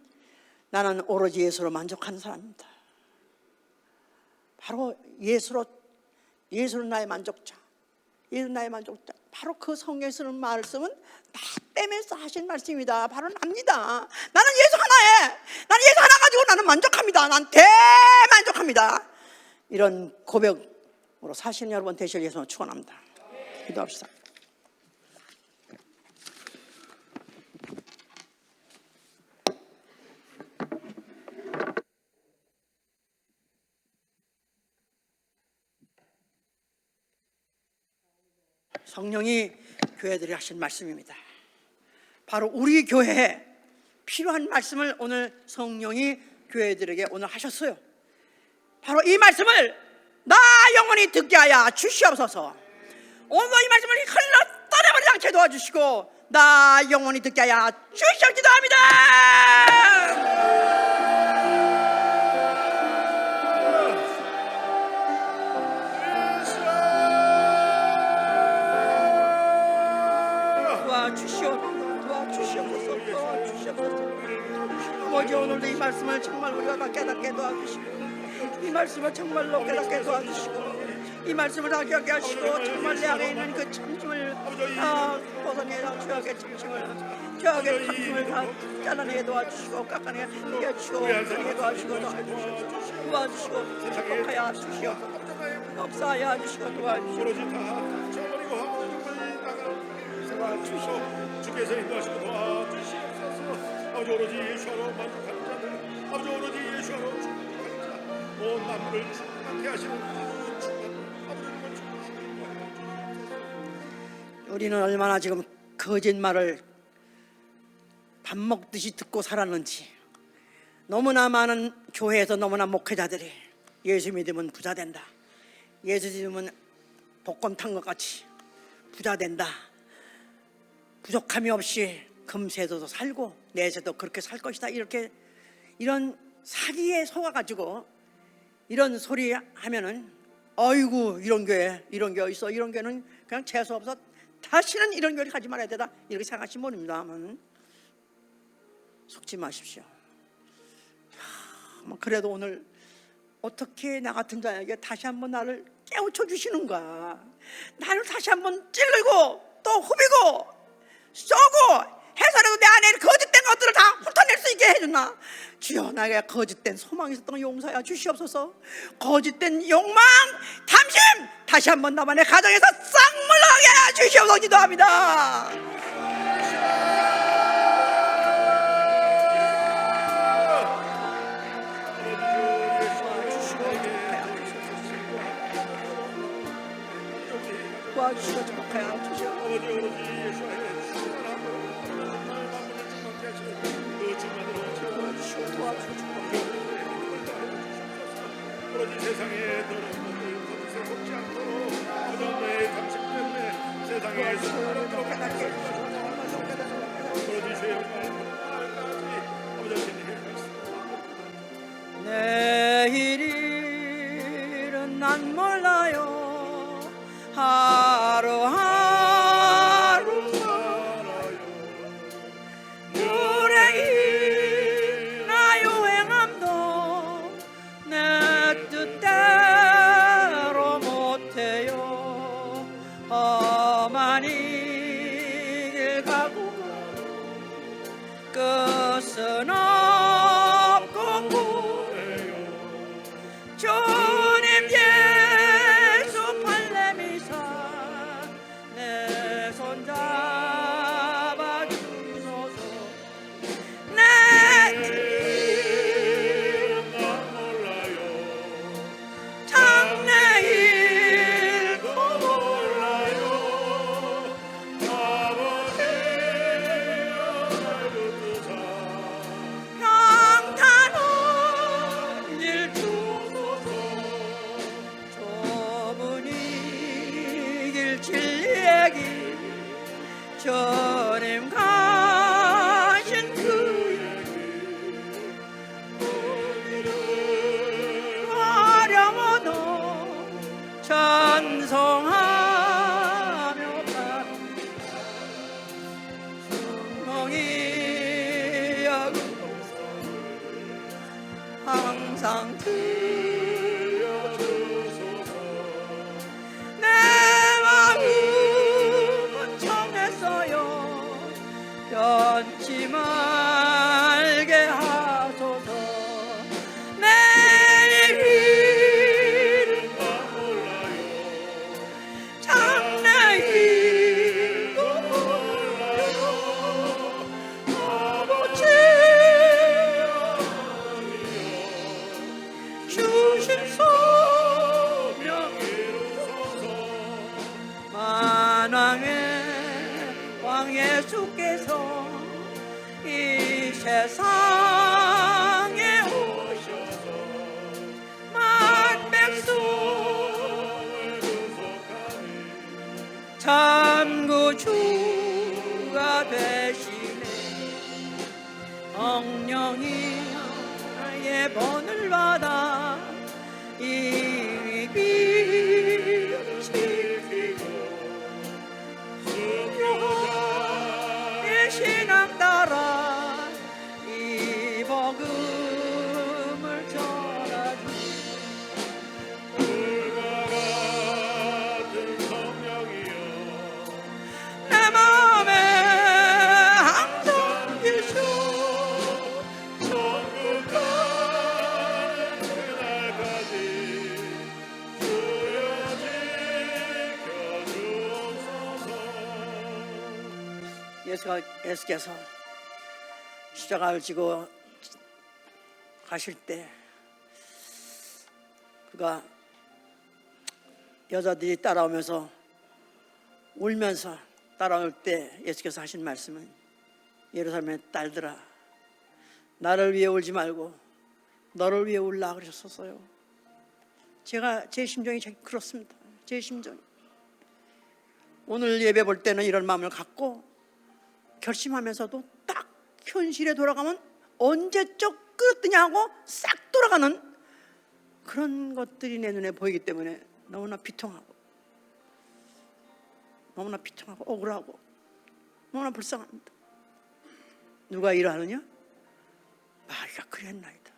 Speaker 1: 나는 오로지 예수로 만족하는 사람입니다. 바로 예수로 나의 만족자, 예수 나의 만족자. 바로 그 성경에 쓰는 말씀은 나 떼면서 하신 말씀입니다. 바로 납니다. 나는 예수 하나에, 나는 예수 하나 가지고 나는 만족합니다. 난 대만족합니다. 이런 고백으로 사시는 여러분 되실 예수를 축원합니다. 기도합시다. 성령이 교회들이 하신 말씀입니다. 바로 우리 교회에 필요한 말씀을 오늘 성령이 교회들에게 오늘 하셨어요. 바로 이 말씀을 나 영원히 듣게 하여 주시옵소서. 오늘 이 말씀을 흘러 떠내버리지 않게 도와주시고 나 영원히 듣게 하여 주시옵소서. 기도합니다. 도와주시옵소서. 아버지, 오늘도 이 말씀을 정말 우리가 다 깨닫게 도와주시고 이 말씀을 정말로 깨닫게 도와주시고 이 말씀을 다 기억하게 하시고 정말 내 안에 있는 그 참심을 벗어내라. 죄악의 참심을, 죄악의 참심을 다 잘라내게 도와주시고 깎아내게 도와주시고 도와주시고 축복하여 주시옵소서. 역사하여 주시고 도와주시고
Speaker 2: 주께서 인도하시고 도와주시옵소서. 아버지, 오로지 예수로 만족하는 자들, 아버지, 오로지 예수로 축복하는 자, 온 만물을 축복하게 하시는
Speaker 1: 우리는 얼마나 지금 거짓말을 밥 먹듯이 듣고 살았는지. 너무나 많은 교회에서 너무나 목회자들이 예수 믿으면 부자 된다, 예수 믿으면 복권 탄 것 같이 부자 된다, 부족함이 없이 금세도 살고 내세도 그렇게 살 것이다, 이렇게 이런 사기에 속아가지고 이런 소리 하면은 아이고 이런 교회 있어, 이런 교회는 그냥 재수 없어, 다시는 이런 교회 가지 말아야 되다, 이렇게 생각하시면 모릅니다만 속지 마십시오. 그래도 오늘 어떻게 나 같은 자에게 다시 한번 나를 깨우쳐 주시는가, 나를 다시 한번 찔르고 또 후비고 쏘고 해서라도 내 안에 거짓된 것들을 다 훑어낼 수 있게 해주나. 주여, 나에게 거짓된 소망이 있었던 용서하여 주시옵소서. 거짓된 욕망, 탐심 다시 한번 나만의 가정에서 싹 물러가게 하여 주시옵소서. 기도합니다. 도와주시고 축복하여 주시옵소서.
Speaker 2: 오로지 세상에 더러운 것들 거기서 속지 않도록 어떤 내 당신 때문에 세상에 수고를 깨닫게 오로지 주의 영광을 받아까지 아버지 하나님의 말씀
Speaker 1: 내일은 난 몰라요. 하루하루 살아요. 유랭이 나 유행함도 내 뜻대로 못해요. 험한 이 길 가고 끝은 없고 주님 예수 발레미사 주님 가신 그의 화려하도 찬송하며 성령이 항상 들려주소서. 내 마음은 청했어요. 변치 말게 하소서. 내 길은 몰라요. 장래 길도 몰라요. 아버지여 주신 소명 이루소서. 만왕의 왕 예수께서 이 세상에 오셔서 만 백성을 구속하니 참 구주가 되시네. 성령이 나의 번을 받아 이 길을 지키고 순종하게 신앙 따라 이 복음을 전하니 불과 같은 성령이여 내 마음에 항상 계셔. 천국 가는 그날까지 주여 지켜주옵소서. 예수께서 십자가를 지고 가실 때 그가 여자들이 따라오면서 울면서 따라올 때 예수께서 하신 말씀은 예루살렘의 딸들아 나를 위해 울지 말고 너를 위해 울라 그러셨어요. 제 심정이 그렇습니다. 제 심정이. 오늘 예배 볼 때는 이런 마음을 갖고 결심하면서도 딱 현실에 돌아가면 언제적 끌었더냐고 싹 돌아가는 그런 것들이 내 눈에 보이기 때문에 너무나 비통하고 억울하고 너무나 불쌍합니다. 누가 이러하느냐? 마귀가 그랬나이다.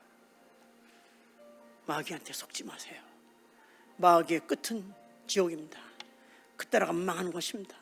Speaker 1: 마귀한테 속지 마세요. 마귀의 끝은 지옥입니다. 그 따라가면 망하는 것입니다.